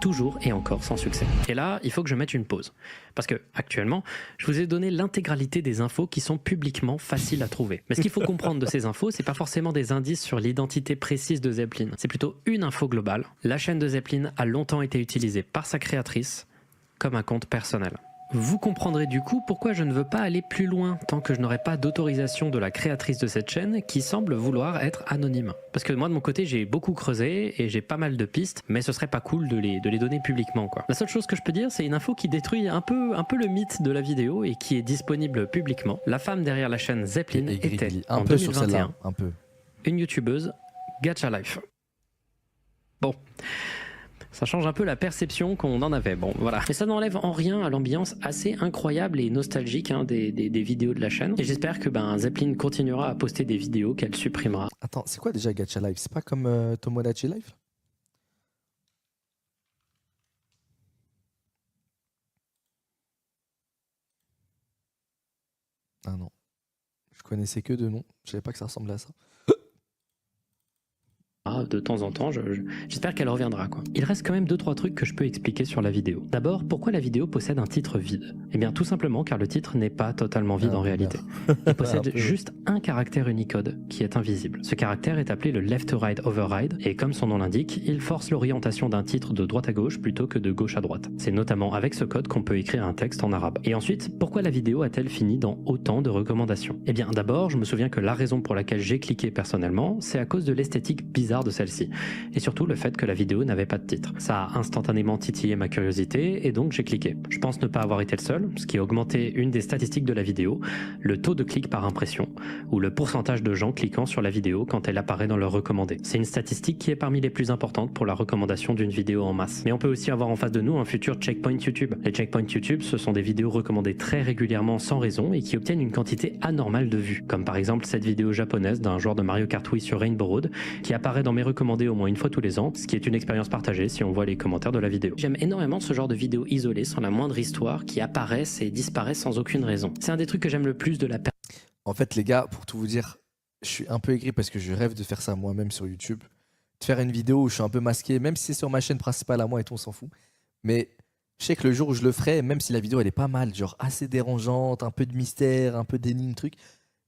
toujours et encore sans succès. Et là, il faut que je mette une pause. Parce que, actuellement, je vous ai donné l'intégralité des infos qui sont publiquement faciles à trouver. Mais ce qu'il faut comprendre de ces infos, c'est pas forcément des indices sur l'identité précise de Zeppelin. C'est plutôt une info globale. La chaîne de Zeppelin a longtemps été utilisée par sa créatrice comme un compte personnel. Vous comprendrez du coup pourquoi je ne veux pas aller plus loin tant que je n'aurai pas d'autorisation de la créatrice de cette chaîne qui semble vouloir être anonyme. Parce que moi de mon côté j'ai beaucoup creusé et j'ai pas mal de pistes, mais ce serait pas cool de les donner publiquement quoi. La seule chose que je peux dire, c'est une info qui détruit un peu le mythe de la vidéo et qui est disponible publiquement. La femme derrière la chaîne Zeppelin était un en peu 2021 sur celle-là, un peu. Une youtubeuse Gacha Life. Bon. Ça change un peu la perception qu'on en avait. Bon, voilà. Mais ça n'enlève en rien à l'ambiance assez incroyable et nostalgique des vidéos de la chaîne. Et j'espère que Zeppelin continuera à poster des vidéos qu'elle supprimera. Attends, c'est quoi déjà Gacha Life? C'est pas comme Tomodachi Life? Ah non. Je connaissais que deux noms. Je savais pas que ça ressemblait à ça. De temps en temps, j'espère qu'elle reviendra quoi. Il reste quand même 2-3 trucs que je peux expliquer sur la vidéo. D'abord, pourquoi la vidéo possède un titre vide? Eh bien tout simplement car le titre n'est pas totalement vide en réalité. Il possède juste un caractère Unicode qui est invisible. Ce caractère est appelé le left to right override et comme son nom l'indique, il force l'orientation d'un titre de droite à gauche plutôt que de gauche à droite. C'est notamment avec ce code qu'on peut écrire un texte en arabe. Et ensuite, pourquoi la vidéo a-t-elle fini dans autant de recommandations? Eh bien d'abord, je me souviens que la raison pour laquelle j'ai cliqué personnellement, c'est à cause de l'esthétique bizarre de celle-ci, et surtout le fait que la vidéo n'avait pas de titre. Ça a instantanément titillé ma curiosité et donc j'ai cliqué. Je pense ne pas avoir été le seul, ce qui a augmenté une des statistiques de la vidéo, le taux de clic par impression, ou le pourcentage de gens cliquant sur la vidéo quand elle apparaît dans leur recommandé. C'est une statistique qui est parmi les plus importantes pour la recommandation d'une vidéo en masse. Mais on peut aussi avoir en face de nous un futur checkpoint YouTube. Les checkpoints YouTube, ce sont des vidéos recommandées très régulièrement sans raison et qui obtiennent une quantité anormale de vues, comme par exemple cette vidéo japonaise d'un joueur de Mario Kart Wii sur Rainbow Road qui apparaît dans mes recommandations au moins une fois tous les ans, ce qui est une expérience partagée si on voit les commentaires de la vidéo. J'aime énormément ce genre de vidéos isolées sans la moindre histoire qui apparaissent et disparaissent sans aucune raison. C'est un des trucs que j'aime le plus de la En fait les gars, pour tout vous dire, je suis un peu aigri parce que je rêve de faire ça moi-même sur YouTube. De faire une vidéo où je suis un peu masqué, même si c'est sur ma chaîne principale à moi et tout, on s'en fout. Mais je sais que le jour où je le ferai, même si la vidéo elle est pas mal, genre assez dérangeante, un peu de mystère, un peu d'énigme, truc,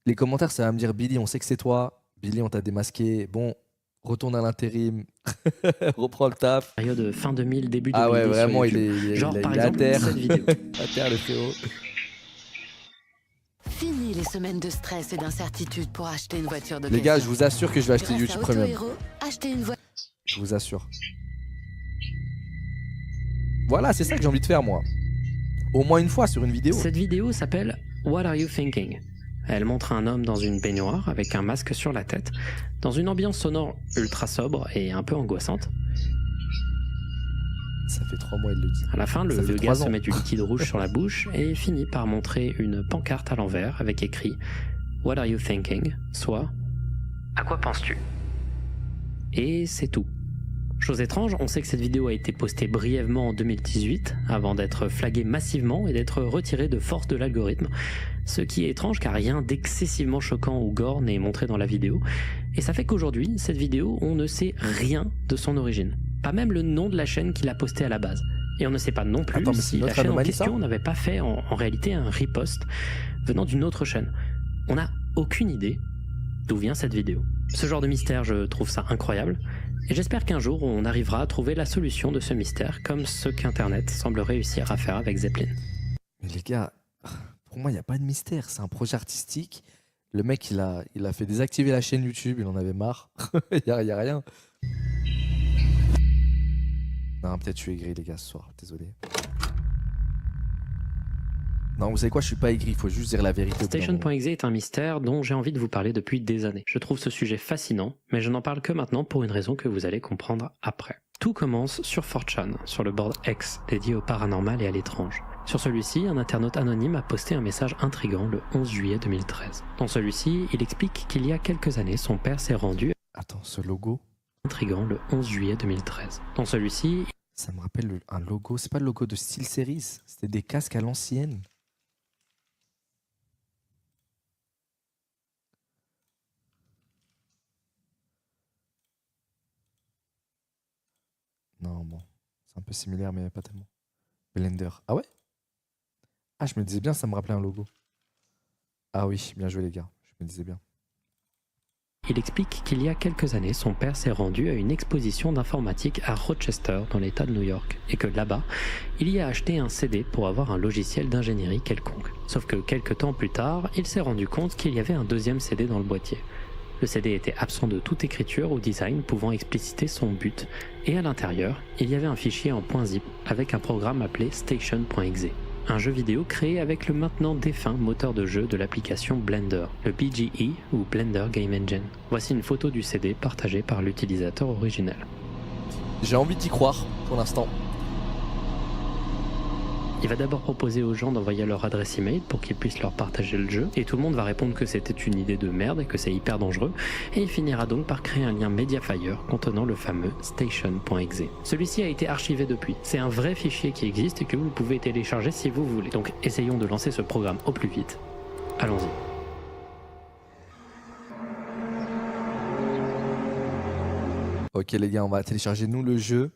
les commentaires ça va me dire Billy, on sait que c'est toi, Billy on t'a démasqué, bon, retourne à l'intérim, reprend le taf. Période fin 2000, début 2010. Ah ouais, sur vraiment, YouTube. Genre, par il est à exemple, terre. cette vidéo. À terre, le frérot. Fini les semaines de stress et d'incertitude pour acheter une voiture d'occasion. Les gars, je vous assure que je vais acheter Grâce YouTube à Premium. Auto-Héros, achetez une voiture. Je vous assure. Voilà, c'est ça que j'ai envie de faire, moi. Au moins une fois sur une vidéo. Cette vidéo s'appelle What Are You Thinking? Elle montre un homme dans une baignoire avec un masque sur la tête, dans une ambiance sonore ultra sobre et un peu angoissante. Ça fait 3 mois, il le dit. À la fin, Ça le fait gars 3 ans. se met du liquide rouge sur la bouche et finit par montrer une pancarte à l'envers avec écrit What are you thinking? Soit À quoi penses-tu? Et c'est tout. Chose étrange, on sait que cette vidéo a été postée brièvement en 2018 avant d'être flaguée massivement et d'être retirée de force de l'algorithme. Ce qui est étrange car rien d'excessivement choquant ou gore n'est montré dans la vidéo. Et ça fait qu'aujourd'hui, cette vidéo, on ne sait rien de son origine. Pas même le nom de la chaîne qui l'a postée à la base. Et on ne sait pas non plus Attends, mais c'est si une la autre chaîne en anomalie, question ça n'avait pas fait en réalité un repost venant d'une autre chaîne. On n'a aucune idée d'où vient cette vidéo. Ce genre de mystère, je trouve ça incroyable. Et j'espère qu'un jour, on arrivera à trouver la solution de ce mystère, comme ce qu'Internet semble réussir à faire avec Zeppelin. Mais les gars, pour moi, il n'y a pas de mystère. C'est un projet artistique. Le mec, il a fait désactiver la chaîne YouTube. Il en avait marre. Il n'y a rien. Non, peut-être je suis aigri, les gars, ce soir. Désolé. Non, vous savez quoi, je suis pas aigri. Il faut juste dire la vérité. au bout d'un moment. Station.exe est un mystère dont j'ai envie de vous parler depuis des années. Je trouve ce sujet fascinant, mais je n'en parle que maintenant pour une raison que vous allez comprendre après. Tout commence sur 4chan, sur le board X, dédié au paranormal et à l'étrange. Sur celui-ci, un internaute anonyme a posté un message intriguant le 11 juillet 2013. Dans celui-ci, il explique qu'il y a quelques années, son père s'est rendu Attends, ce logo, intriguant le 11 juillet 2013. Dans celui-ci, ça me rappelle un logo. C'est pas le logo de SteelSeries. C'était des casques à l'ancienne. Non, bon. C'est un peu similaire, mais pas tellement. Blender. Ah ouais? Ah, je me disais bien, ça me rappelait un logo. Ah oui, bien joué, les gars. Je me disais bien. il explique qu'il y a quelques années, son père s'est rendu à une exposition d'informatique à Rochester, dans l'état de New York, et que là-bas, il y a acheté un CD pour avoir un logiciel d'ingénierie quelconque. Sauf que quelques temps plus tard, il s'est rendu compte qu'il y avait un deuxième CD dans le boîtier. Le CD était absent de toute écriture ou design pouvant expliciter son but, et à l'intérieur, il y avait un fichier en .zip avec un programme appelé Station.exe. Un jeu vidéo créé avec le maintenant défunt moteur de jeu de l'application Blender, le BGE ou Blender Game Engine. Voici une photo du CD partagée par l'utilisateur originel. J'ai envie d'y croire pour l'instant. Il va d'abord proposer aux gens d'envoyer leur adresse email pour qu'ils puissent leur partager le jeu, et tout le monde va répondre que c'était une idée de merde et que c'est hyper dangereux, et il finira donc par créer un lien Mediafire contenant le fameux Station.exe. Celui-ci a été archivé depuis. C'est un vrai fichier qui existe et que vous pouvez télécharger si vous voulez. Donc essayons de lancer ce programme au plus vite. Allons-y. Ok les gars, on va télécharger nous le jeu.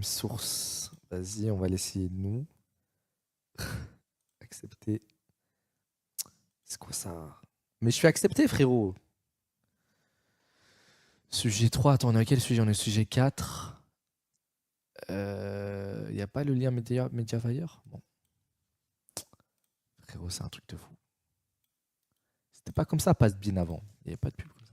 Source. Vas-y, on va l'essayer nous. Accepter. C'est quoi ça? Mais je suis accepté, frérot. Sujet 3. Attends, on est à quel sujet? On est au sujet 4. Il n'y a pas le lien Mediafire? Bon. Frérot, c'est un truc de fou. C'était pas comme ça, passe bien avant. Il n'y avait pas de pub comme ça.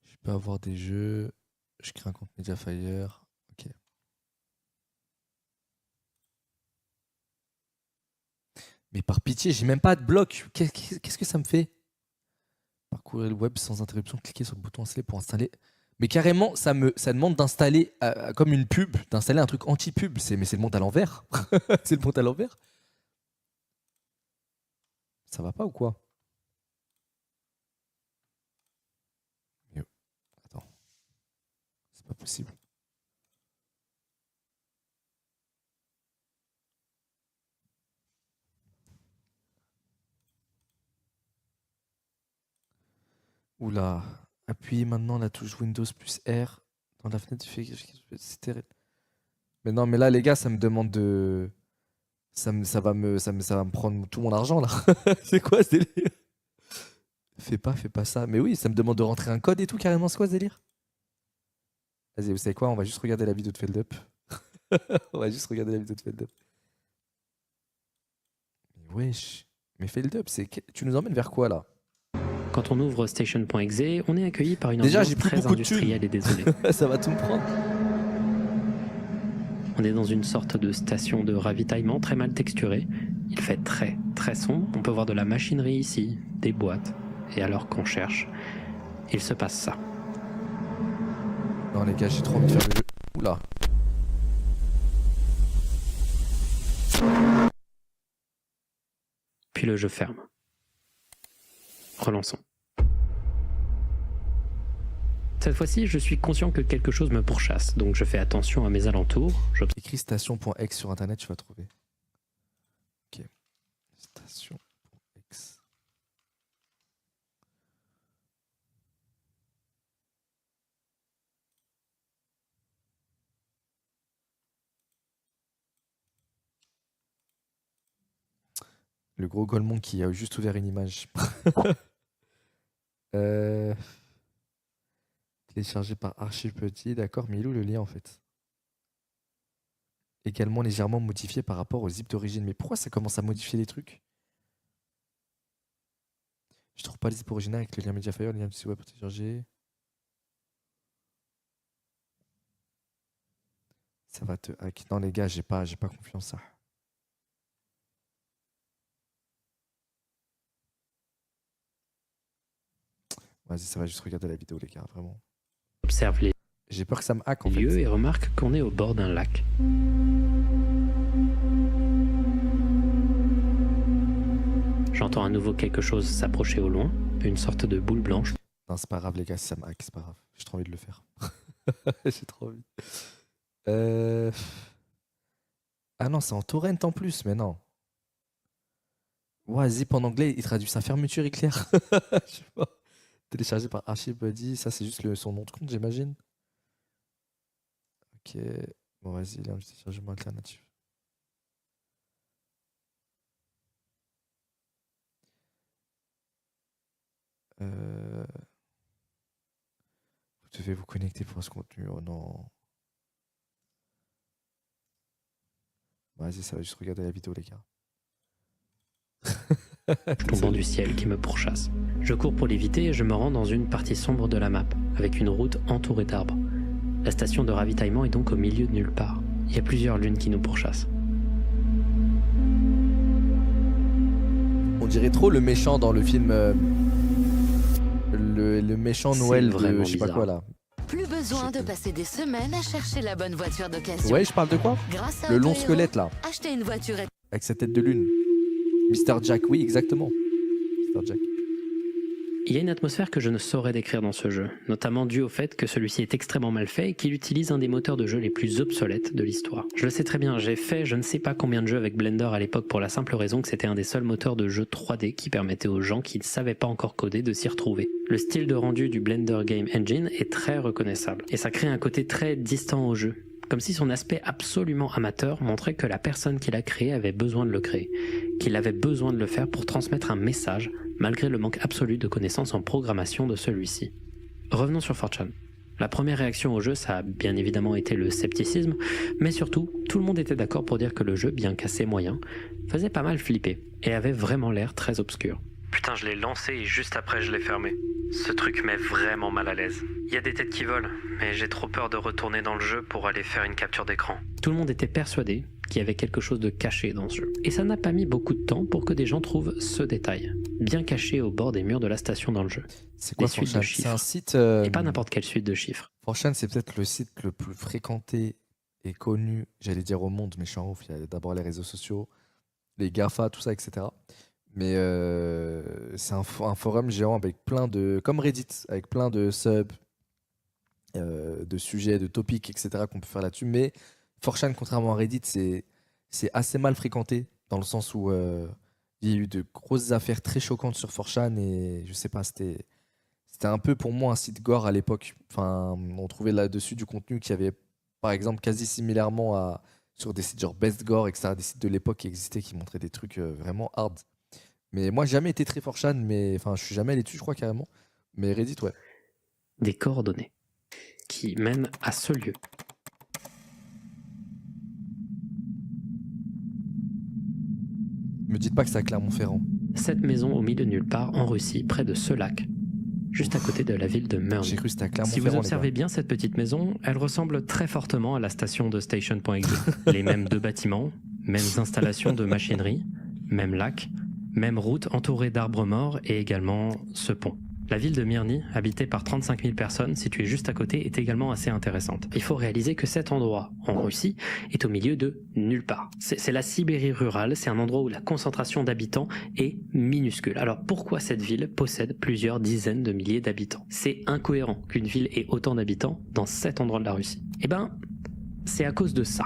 Je peux avoir des jeux. Je crée un compte Mediafire. Ok. Mais par pitié, j'ai même pas de bloc. Qu'est-ce que ça me fait? Parcourir le web sans interruption, cliquer sur le bouton installer pour installer. Mais carrément, ça demande d'installer, comme une pub, d'installer un truc anti-pub. Mais c'est le monde à l'envers. C'est le monde à l'envers. Ça va pas ou quoi? Attends. C'est pas possible. Oula. Appuyez maintenant la touche Windows plus R dans la fenêtre du fait. Mais non, mais là, les gars, ça me demande de. ça va me prendre tout mon argent là. C'est quoi ce délire? Fais pas ça. Mais oui, ça me demande de rentrer un code et tout carrément. C'est quoi ce délire? Vas-y, vous savez quoi? On va juste regarder la vidéo de Feldup. On va juste regarder la vidéo de Feldup. Mais wesh. Mais Feldup, tu nous emmènes vers quoi là? Quand on ouvre station.exe, on est accueilli par une Déjà, ambiance j'ai plus très beaucoup de thunes. industrielle et désolée. Ça va tout me prendre. On est dans une sorte de station de ravitaillement très mal texturée. Il fait très très sombre. On peut voir de la machinerie ici, des boîtes. Et alors qu'on cherche, il se passe ça. Non les gars, j'ai trop envie de faire le jeu. Oula. Puis le jeu ferme. Relançons. Cette fois-ci, je suis conscient que quelque chose me pourchasse, donc je fais attention à mes alentours. Écris station.exe sur internet, tu vas trouver. Ok. Station.exe. Le gros Golemon qui a juste ouvert une image. Téléchargé par Archipetti, d'accord, mais il est où le lien en fait? Également légèrement modifié par rapport au zip d'origine. Mais pourquoi ça commence à modifier les trucs? Je trouve pas le zip originaire avec le lien Mediafire, le lien du site web pour télécharger. Ça va te hack. Non les gars, j'ai pas confiance ça. Vas-y, ça va juste regarder la vidéo les gars, vraiment. J'observe les J'ai peur que ça me hack en fait. lieux et remarque qu'on est au bord d'un lac. J'entends à nouveau quelque chose s'approcher au loin, une sorte de boule blanche. Non, c'est pas grave les gars, si ça me hack, c'est pas grave. J'ai trop envie de le faire. J'ai trop envie. Ah non, c'est en torrent en plus, mais non. Ouais, zip en anglais, il traduit sa fermeture éclair. Je sais pas. Téléchargé par Archibuddy, ça c'est juste son nom de compte, j'imagine. Ok. Bon, vas-y, il y a un petit téléchargement alternatif. Vous devez vous connecter pour ce contenu. Oh non. Vas-y, ça va juste regarder la vidéo, les gars. Tombant du ciel qui me pourchasse. Je cours pour l'éviter et je me rends dans une partie sombre de la map, avec une route entourée d'arbres. La station de ravitaillement est donc au milieu de nulle part. Il y a plusieurs lunes qui nous pourchassent. On dirait trop le méchant dans le film. Le méchant Noël de je sais pas quoi là. Plus besoin de passer des semaines à chercher la bonne voiture d'occasion. Ouais, je parle de quoi? Grâce à Le long Auto Hero, squelette là. acheter une voiture est Avec sa tête de lune. Mr. Jack, oui, exactement. Mr. Jack. Il y a une atmosphère que je ne saurais décrire dans ce jeu, notamment dû au fait que celui-ci est extrêmement mal fait et qu'il utilise un des moteurs de jeu les plus obsolètes de l'histoire. Je le sais très bien, j'ai fait je ne sais pas combien de jeux avec Blender à l'époque pour la simple raison que c'était un des seuls moteurs de jeu 3D qui permettait aux gens qui ne savaient pas encore coder de s'y retrouver. Le style de rendu du Blender Game Engine est très reconnaissable et ça crée un côté très distant au jeu. Comme si son aspect absolument amateur montrait que la personne qui l'a créé avait besoin de le créer, qu'il avait besoin de le faire pour transmettre un message, malgré le manque absolu de connaissances en programmation de celui-ci. Revenons sur 4chan. La première réaction au jeu, ça a bien évidemment été le scepticisme, mais surtout, tout le monde était d'accord pour dire que le jeu, bien qu'assez moyen, faisait pas mal flipper, et avait vraiment l'air très obscur. Putain, je l'ai lancé et juste après je l'ai fermé. Ce truc met vraiment mal à l'aise. Il y a des têtes qui volent, mais j'ai trop peur de retourner dans le jeu pour aller faire une capture d'écran. Tout le monde était persuadé qu'il y avait quelque chose de caché dans ce jeu. Et ça n'a pas mis beaucoup de temps pour que des gens trouvent ce détail, bien caché au bord des murs de la station dans le jeu. C'est quoi Des suites de 4chan? chiffres. C'est un site. Et pas n'importe quelle suite de chiffres. 4chan, c'est peut-être le site le plus fréquenté et connu, j'allais dire au monde, mais je suis en ouf. Il y a d'abord les réseaux sociaux, les GAFA, tout ça, etc. Mais c'est un forum géant avec plein de. Comme Reddit, avec plein de subs, de sujets, de topics, etc. qu'on peut faire là-dessus. Mais 4chan, contrairement à Reddit, c'est assez mal fréquenté dans le sens où il y a eu de grosses affaires très choquantes sur 4chan et je sais pas, c'était un peu pour moi un site gore à l'époque. Enfin, on trouvait là-dessus du contenu qui avait, par exemple, quasi similairement à sur des sites genre Best Gore, etc., des sites de l'époque qui existaient, qui montraient des trucs vraiment hard. Mais moi, j'ai jamais été très 4chan, mais enfin, je suis jamais allé dessus, je crois, carrément. Mais Reddit, ouais. Des coordonnées qui mènent à ce lieu. Me dites pas que c'est à Clermont-Ferrand. Cette maison au milieu de nulle part en Russie, près de ce lac, juste à côté de la ville de Murny. J'ai cru que c'était à Si Clermont-Ferrand. vous observez bien cette petite maison, elle ressemble très fortement à la station de Station.exe. Les mêmes 2 bâtiments, mêmes installations de machinerie, même lac, même route entourée d'arbres morts et également ce pont. La ville de Myrny, habitée par 35 000 personnes, située juste à côté, est également assez intéressante. Il faut réaliser que cet endroit, en Russie, est au milieu de nulle part. C'est la Sibérie rurale, c'est un endroit où la concentration d'habitants est minuscule. Alors pourquoi cette ville possède plusieurs dizaines de milliers d'habitants? C'est incohérent qu'une ville ait autant d'habitants dans cet endroit de la Russie. Eh ben, c'est à cause de ça.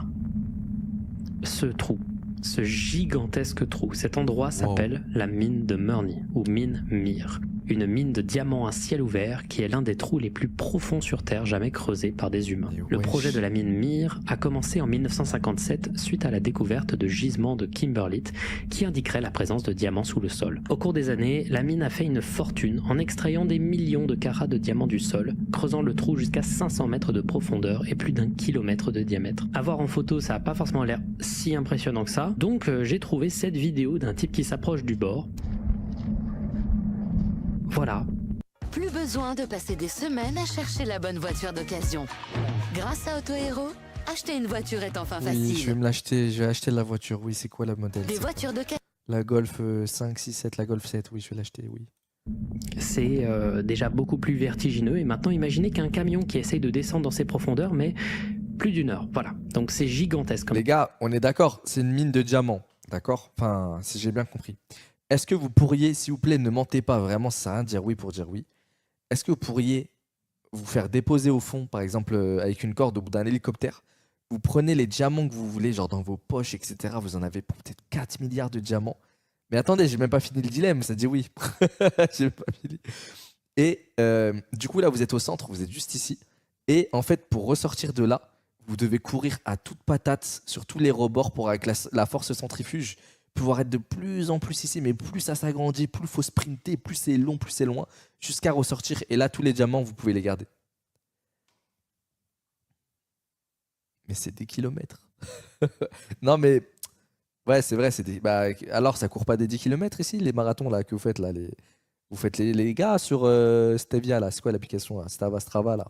Ce trou. Ce gigantesque trou. Cet endroit s'appelle la mine de Murny, ou mine Mir. Une mine de diamants à ciel ouvert qui est l'un des trous les plus profonds sur Terre jamais creusés par des humains. Le projet de la mine Mir a commencé en 1957 suite à la découverte de gisements de kimberlite qui indiqueraient la présence de diamants sous le sol. Au cours des années, la mine a fait une fortune en extrayant des millions de carats de diamants du sol, creusant le trou jusqu'à 500 mètres de profondeur et plus d'1 kilomètre de diamètre. À voir en photo, ça n'a pas forcément l'air si impressionnant que ça, donc j'ai trouvé cette vidéo d'un type qui s'approche du bord. Voilà. Plus besoin de passer des semaines à chercher la bonne voiture d'occasion. Grâce à Auto Hero, acheter une voiture est enfin facile. Oui, je vais me l'acheter, je vais acheter la voiture. Oui, c'est quoi la modèle? Des voitures d'occasion. La Golf 5, 6, 7, la Golf 7, oui, je vais l'acheter, oui. C'est déjà beaucoup plus vertigineux et maintenant imaginez qu'un camion qui essaye de descendre dans ces profondeurs met plus d'1 heure. Voilà, donc c'est gigantesque. Les gars, on est d'accord, c'est une mine de diamants, d'accord? Enfin, si j'ai bien compris. Est-ce que vous pourriez, s'il vous plaît, ne mentez pas, vraiment, ça sert à rien de dire oui pour dire oui. Est-ce que vous pourriez vous faire déposer au fond, par exemple, avec une corde au bout d'un hélicoptère? Vous prenez les diamants que vous voulez, genre dans vos poches, etc. Vous en avez pour peut-être 4 milliards de diamants. Mais attendez, j'ai même pas fini le dilemme, ça dit oui. J'ai même pas fini. Et du coup, là, vous êtes au centre, vous êtes juste ici. Et en fait, pour ressortir de là, vous devez courir à toute patate sur tous les rebords pour, avec la force centrifuge, pouvoir être de plus en plus ici, mais plus ça s'agrandit, plus il faut sprinter, plus c'est long, plus c'est loin, jusqu'à ressortir. Et là, tous les diamants, vous pouvez les garder. Mais c'est des kilomètres. Non, mais ouais, c'est vrai. Bah, alors, ça court pas des 10 kilomètres ici, les marathons là, que vous faites là, Vous faites les gars sur Stevia là, c'est quoi l'application là? Strava là.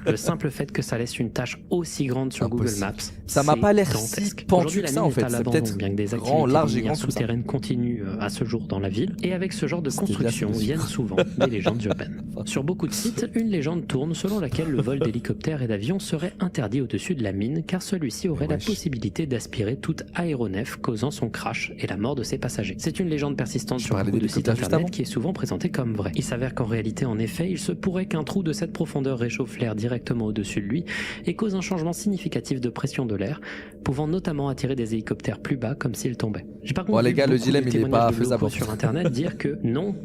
Le simple fait que ça laisse une tâche aussi grande sur Google Maps, ça m'a pas l'air si dantesque. pentu que ça en fait. C'est peut-être bien que des grand, large et grand souterraines continuent à ce jour dans la ville. Et avec ce genre de construction viennent souvent des légendes urbaines. Sur beaucoup de sites, une légende tourne selon laquelle le vol d'hélicoptères et d'avions serait interdit au-dessus de la mine car celui-ci aurait la possibilité d'aspirer toute aéronef causant son crash et la mort de ses passagers. C'est une légende persistante sur beaucoup de sites internet qui est souvent présentée comme vraie. Il s'avère qu'en réalité, en effet, il se pourrait qu'un trou de cette profondeur réchauffe l'air directement au-dessus de lui et cause un changement significatif de pression de l'air, pouvant notamment attirer des hélicoptères plus bas comme s'ils tombaient. J'ai par contre les gars, le dilemme il est pas faisable sur internet dire que non,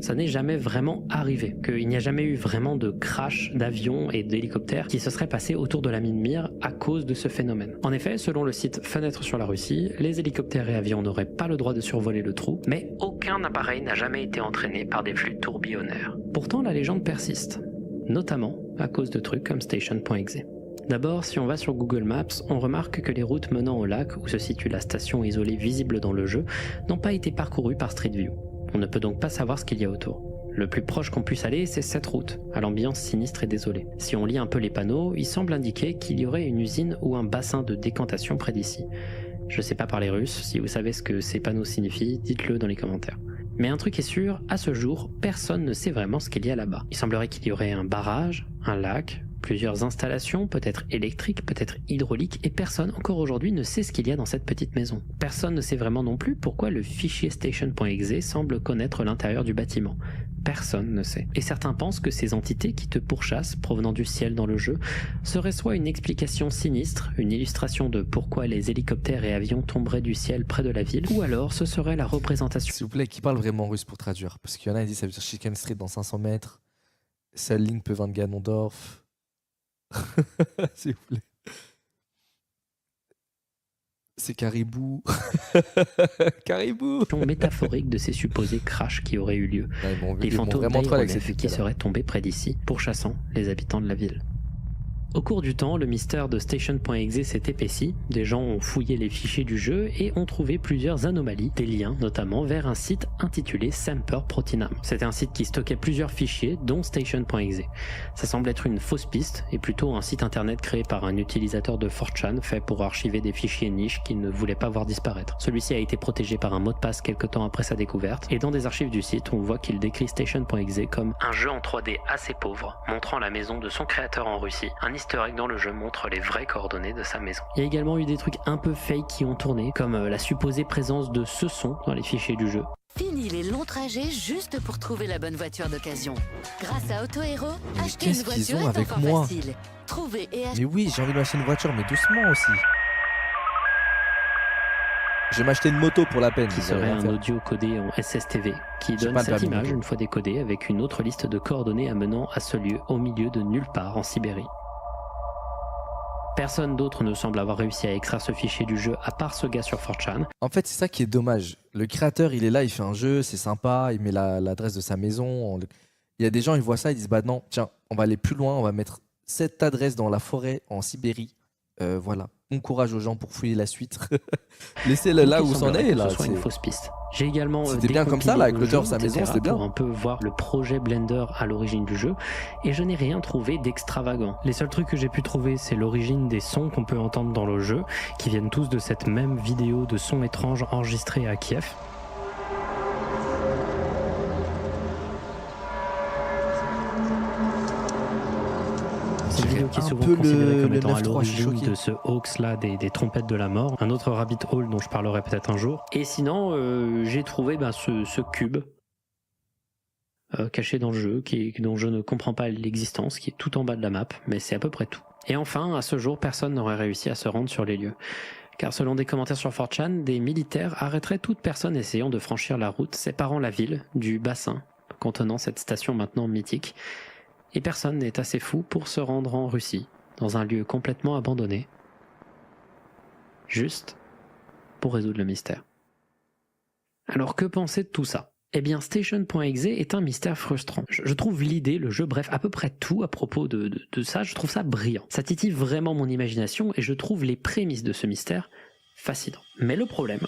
ça n'est jamais vraiment arrivé, qu'il n'y a jamais eu vraiment de crash d'avions et d'hélicoptères qui se seraient passés autour de la mine Mir à cause de ce phénomène. En effet, selon le site Fenêtre sur la Russie, les hélicoptères et avions n'auraient pas le droit de survoler le trou, mais aucun appareil n'a jamais été entraîné par des flux tourbillonnaires. Pourtant, la légende persiste, notamment à cause de trucs comme Station.exe. D'abord, si on va sur Google Maps, on remarque que les routes menant au lac où se situe la station isolée visible dans le jeu n'ont pas été parcourues par Street View. On ne peut donc pas savoir ce qu'il y a autour. Le plus proche qu'on puisse aller, c'est cette route, à l'ambiance sinistre et désolée. Si on lit un peu les panneaux, il semble indiquer qu'il y aurait une usine ou un bassin de décantation près d'ici. Je sais pas parler russe, si vous savez ce que ces panneaux signifient, dites-le dans les commentaires. Mais un truc est sûr, à ce jour, personne ne sait vraiment ce qu'il y a là-bas. Il semblerait qu'il y aurait un barrage, un lac, plusieurs installations, peut-être électriques, peut-être hydrauliques, et personne encore aujourd'hui ne sait ce qu'il y a dans cette petite maison. Personne ne sait vraiment non plus pourquoi le fichier Station.exe semble connaître l'intérieur du bâtiment. Personne ne sait. Et certains pensent que ces entités qui te pourchassent, provenant du ciel dans le jeu, seraient soit une explication sinistre, une illustration de pourquoi les hélicoptères et avions tomberaient du ciel près de la ville, ou alors ce serait la représentation. S'il vous plaît, qui parle vraiment russe pour traduire? Parce qu'il y en a qui disent ça veut dire Chicken Street dans 500 mètres, seule ligne peut vaincre Ganondorf. S'il vous plaît. C'est Caribou. Caribou. Métaphorique de ces supposés crashs qui auraient eu lieu. Ouais, Des fantômes d'aéronefs qui seraient tombés près d'ici, pourchassant les habitants de la ville. Au cours du temps, le mystère de Station.exe s'est épaissi, des gens ont fouillé les fichiers du jeu et ont trouvé plusieurs anomalies, des liens notamment vers un site intitulé Semper Protinam. C'était un site qui stockait plusieurs fichiers, dont Station.exe. Ça semble être une fausse piste, et plutôt un site internet créé par un utilisateur de 4chan fait pour archiver des fichiers niches qu'il ne voulait pas voir disparaître. Celui-ci a été protégé par un mot de passe quelques temps après sa découverte, et dans des archives du site, on voit qu'il décrit Station.exe comme un jeu en 3D assez pauvre, montrant la maison de son créateur en Russie. Un easter egg dans le jeu montre les vraies coordonnées de sa maison. Il y a également eu des trucs un peu fake qui ont tourné, comme la supposée présence de ce son dans les fichiers du jeu. Fini les longs trajets juste pour trouver la bonne voiture d'occasion. Grâce à Auto Hero, acheter une qu'est-ce qu'ils voiture ont est avec enfin moi facile. Trouver et acheter. Mais oui, j'ai envie de m'acheter une voiture, mais doucement aussi. Je vais m'acheter une moto pour la peine. Qui serait un audio codé en SSTV, qui donne cette image une fois décodée avec une autre liste de coordonnées amenant à ce lieu au milieu de nulle part en Sibérie. Personne d'autre ne semble avoir réussi à extraire ce fichier du jeu à part ce gars sur 4chan. En fait, c'est ça qui est dommage. Le créateur, il est là, il fait un jeu, c'est sympa, il met l'adresse de sa maison. Il y a des gens, ils voient ça, ils disent bah non, tiens, on va aller plus loin, on va mettre cette adresse dans la forêt en Sibérie. Voilà. Bon courage aux gens pour fouiller la suite. Laissez-le là où c'en est. Là, ce soit une fausse piste. J'ai également c'était bien comme ça là, avec l'auteur de sa maison, c'était bien. Pour un peu voir le projet Blender à l'origine du jeu, et je n'ai rien trouvé d'extravagant. Les seuls trucs que j'ai pu trouver, c'est l'origine des sons qu'on peut entendre dans le jeu, qui viennent tous de cette même vidéo de sons étranges enregistrés à Kiev. C'est une vidéo qui est souvent considérée comme étant à l'origine de ce hoax là des trompettes de la mort, un autre rabbit hole dont je parlerai peut-être un jour. Et sinon j'ai trouvé ce cube caché dans le jeu dont je ne comprends pas l'existence, qui est tout en bas de la map, mais c'est à peu près tout. Et enfin, à ce jour, personne n'aurait réussi à se rendre sur les lieux. Car selon des commentaires sur 4chan, des militaires arrêteraient toute personne essayant de franchir la route séparant la ville du bassin contenant cette station maintenant mythique. Et personne n'est assez fou pour se rendre en Russie, dans un lieu complètement abandonné, juste pour résoudre le mystère. Alors que penser de tout ça ? Eh bien, Station.exe est un mystère frustrant. Je trouve l'idée, le jeu, bref, à peu près tout à propos de ça, je trouve ça brillant. Ça titille vraiment mon imagination et je trouve les prémices de ce mystère fascinants. Mais le problème,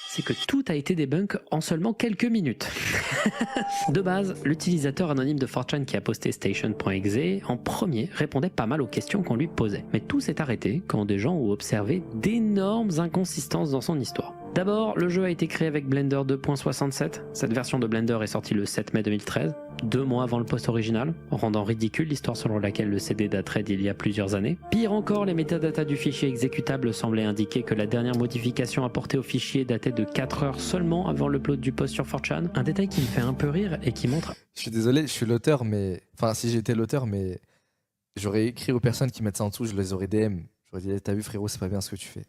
c'est que tout a été débunk en seulement quelques minutes. De base, l'utilisateur anonyme de 4chan qui a posté Station.exe en premier répondait pas mal aux questions qu'on lui posait. Mais tout s'est arrêté quand des gens ont observé d'énormes inconsistances dans son histoire. D'abord, le jeu a été créé avec Blender 2.67. Cette version de Blender est sortie le 7 mai 2013, 2 mois avant le post original, rendant ridicule l'histoire selon laquelle le CD daterait d'il y a plusieurs années. Pire encore, les métadatas du fichier exécutable semblaient indiquer que la dernière modification apportée au fichier datait de 4 heures seulement avant l'upload du post sur 4chan. Un détail qui me fait un peu rire et qui montre... Je suis désolé, je suis l'auteur, mais... Enfin, si j'étais l'auteur, mais... J'aurais écrit aux personnes qui mettent ça en dessous, je les aurais DM. J'aurais dit, t'as vu frérot, c'est pas bien ce que tu fais.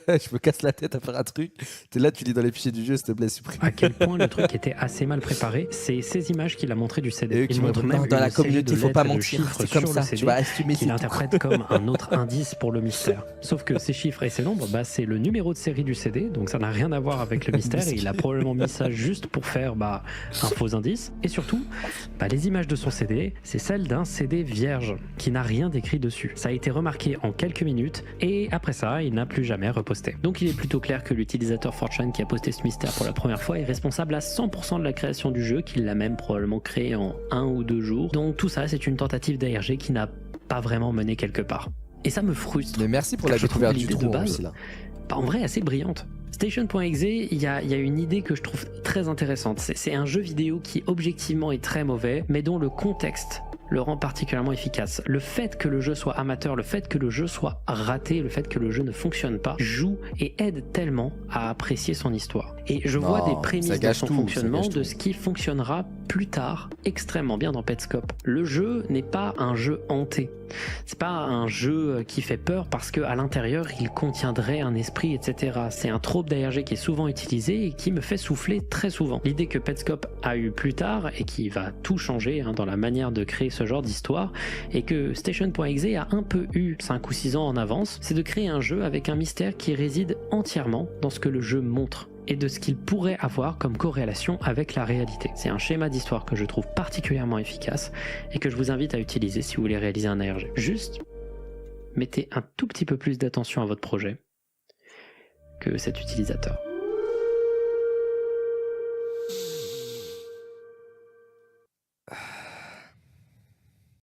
Je me casse la tête à faire un truc. T'es là, tu lis dans les fichiers du jeu, s'il te plaît, supprime. À quel point le truc était assez mal préparé, c'est ces images qu'il a montrées du CD. Il montre même dans la communauté, il faut pas mentir, c'est comme ça. Tu vas assumer qu'il interprète comme un autre indice pour le mystère. Sauf que ces chiffres et ces nombres, c'est le numéro de série du CD, donc ça n'a rien à voir avec le mystère. Et il a probablement mis ça juste pour faire un faux indice. Et surtout, les images de son CD, c'est celle d'un CD vierge qui n'a rien d'écrit dessus. Ça a été remarqué en quelques minutes et après ça, il n'a plus jamais reposté. Donc il est plutôt clair que l'utilisateur 4chan qui a posté ce mystère pour la première fois est responsable à 100% de la création du jeu, qu'il l'a même probablement créé en 1 ou 2 jours. Donc tout ça, c'est une tentative d'ARG qui n'a pas vraiment mené quelque part. Et ça me frustre. Mais merci pour la découverte du trou de base, aussi là. En vrai, assez brillante. Station.exe, il y a une idée que je trouve très intéressante. C'est un jeu vidéo qui objectivement est très mauvais, mais dont le contexte le rend particulièrement efficace. Le fait que le jeu soit amateur, le fait que le jeu soit raté, le fait que le jeu ne fonctionne pas, joue et aide tellement à apprécier son histoire. Et je vois des prémices de son fonctionnement, de ce qui fonctionnera plus tard extrêmement bien dans Petscop. Le jeu n'est pas un jeu hanté. C'est pas un jeu qui fait peur parce qu'à l'intérieur il contiendrait un esprit, etc. C'est un trope d'ARG qui est souvent utilisé et qui me fait souffler très souvent. L'idée que Petscop a eu plus tard et qui va tout changer dans la manière de créer ce genre d'histoire et que Station.exe a un peu eu 5 ou 6 ans en avance, c'est de créer un jeu avec un mystère qui réside entièrement dans ce que le jeu montre et de ce qu'il pourrait avoir comme corrélation avec la réalité. C'est un schéma d'histoire que je trouve particulièrement efficace et que je vous invite à utiliser si vous voulez réaliser un ARG. Juste, mettez un tout petit peu plus d'attention à votre projet que cet utilisateur.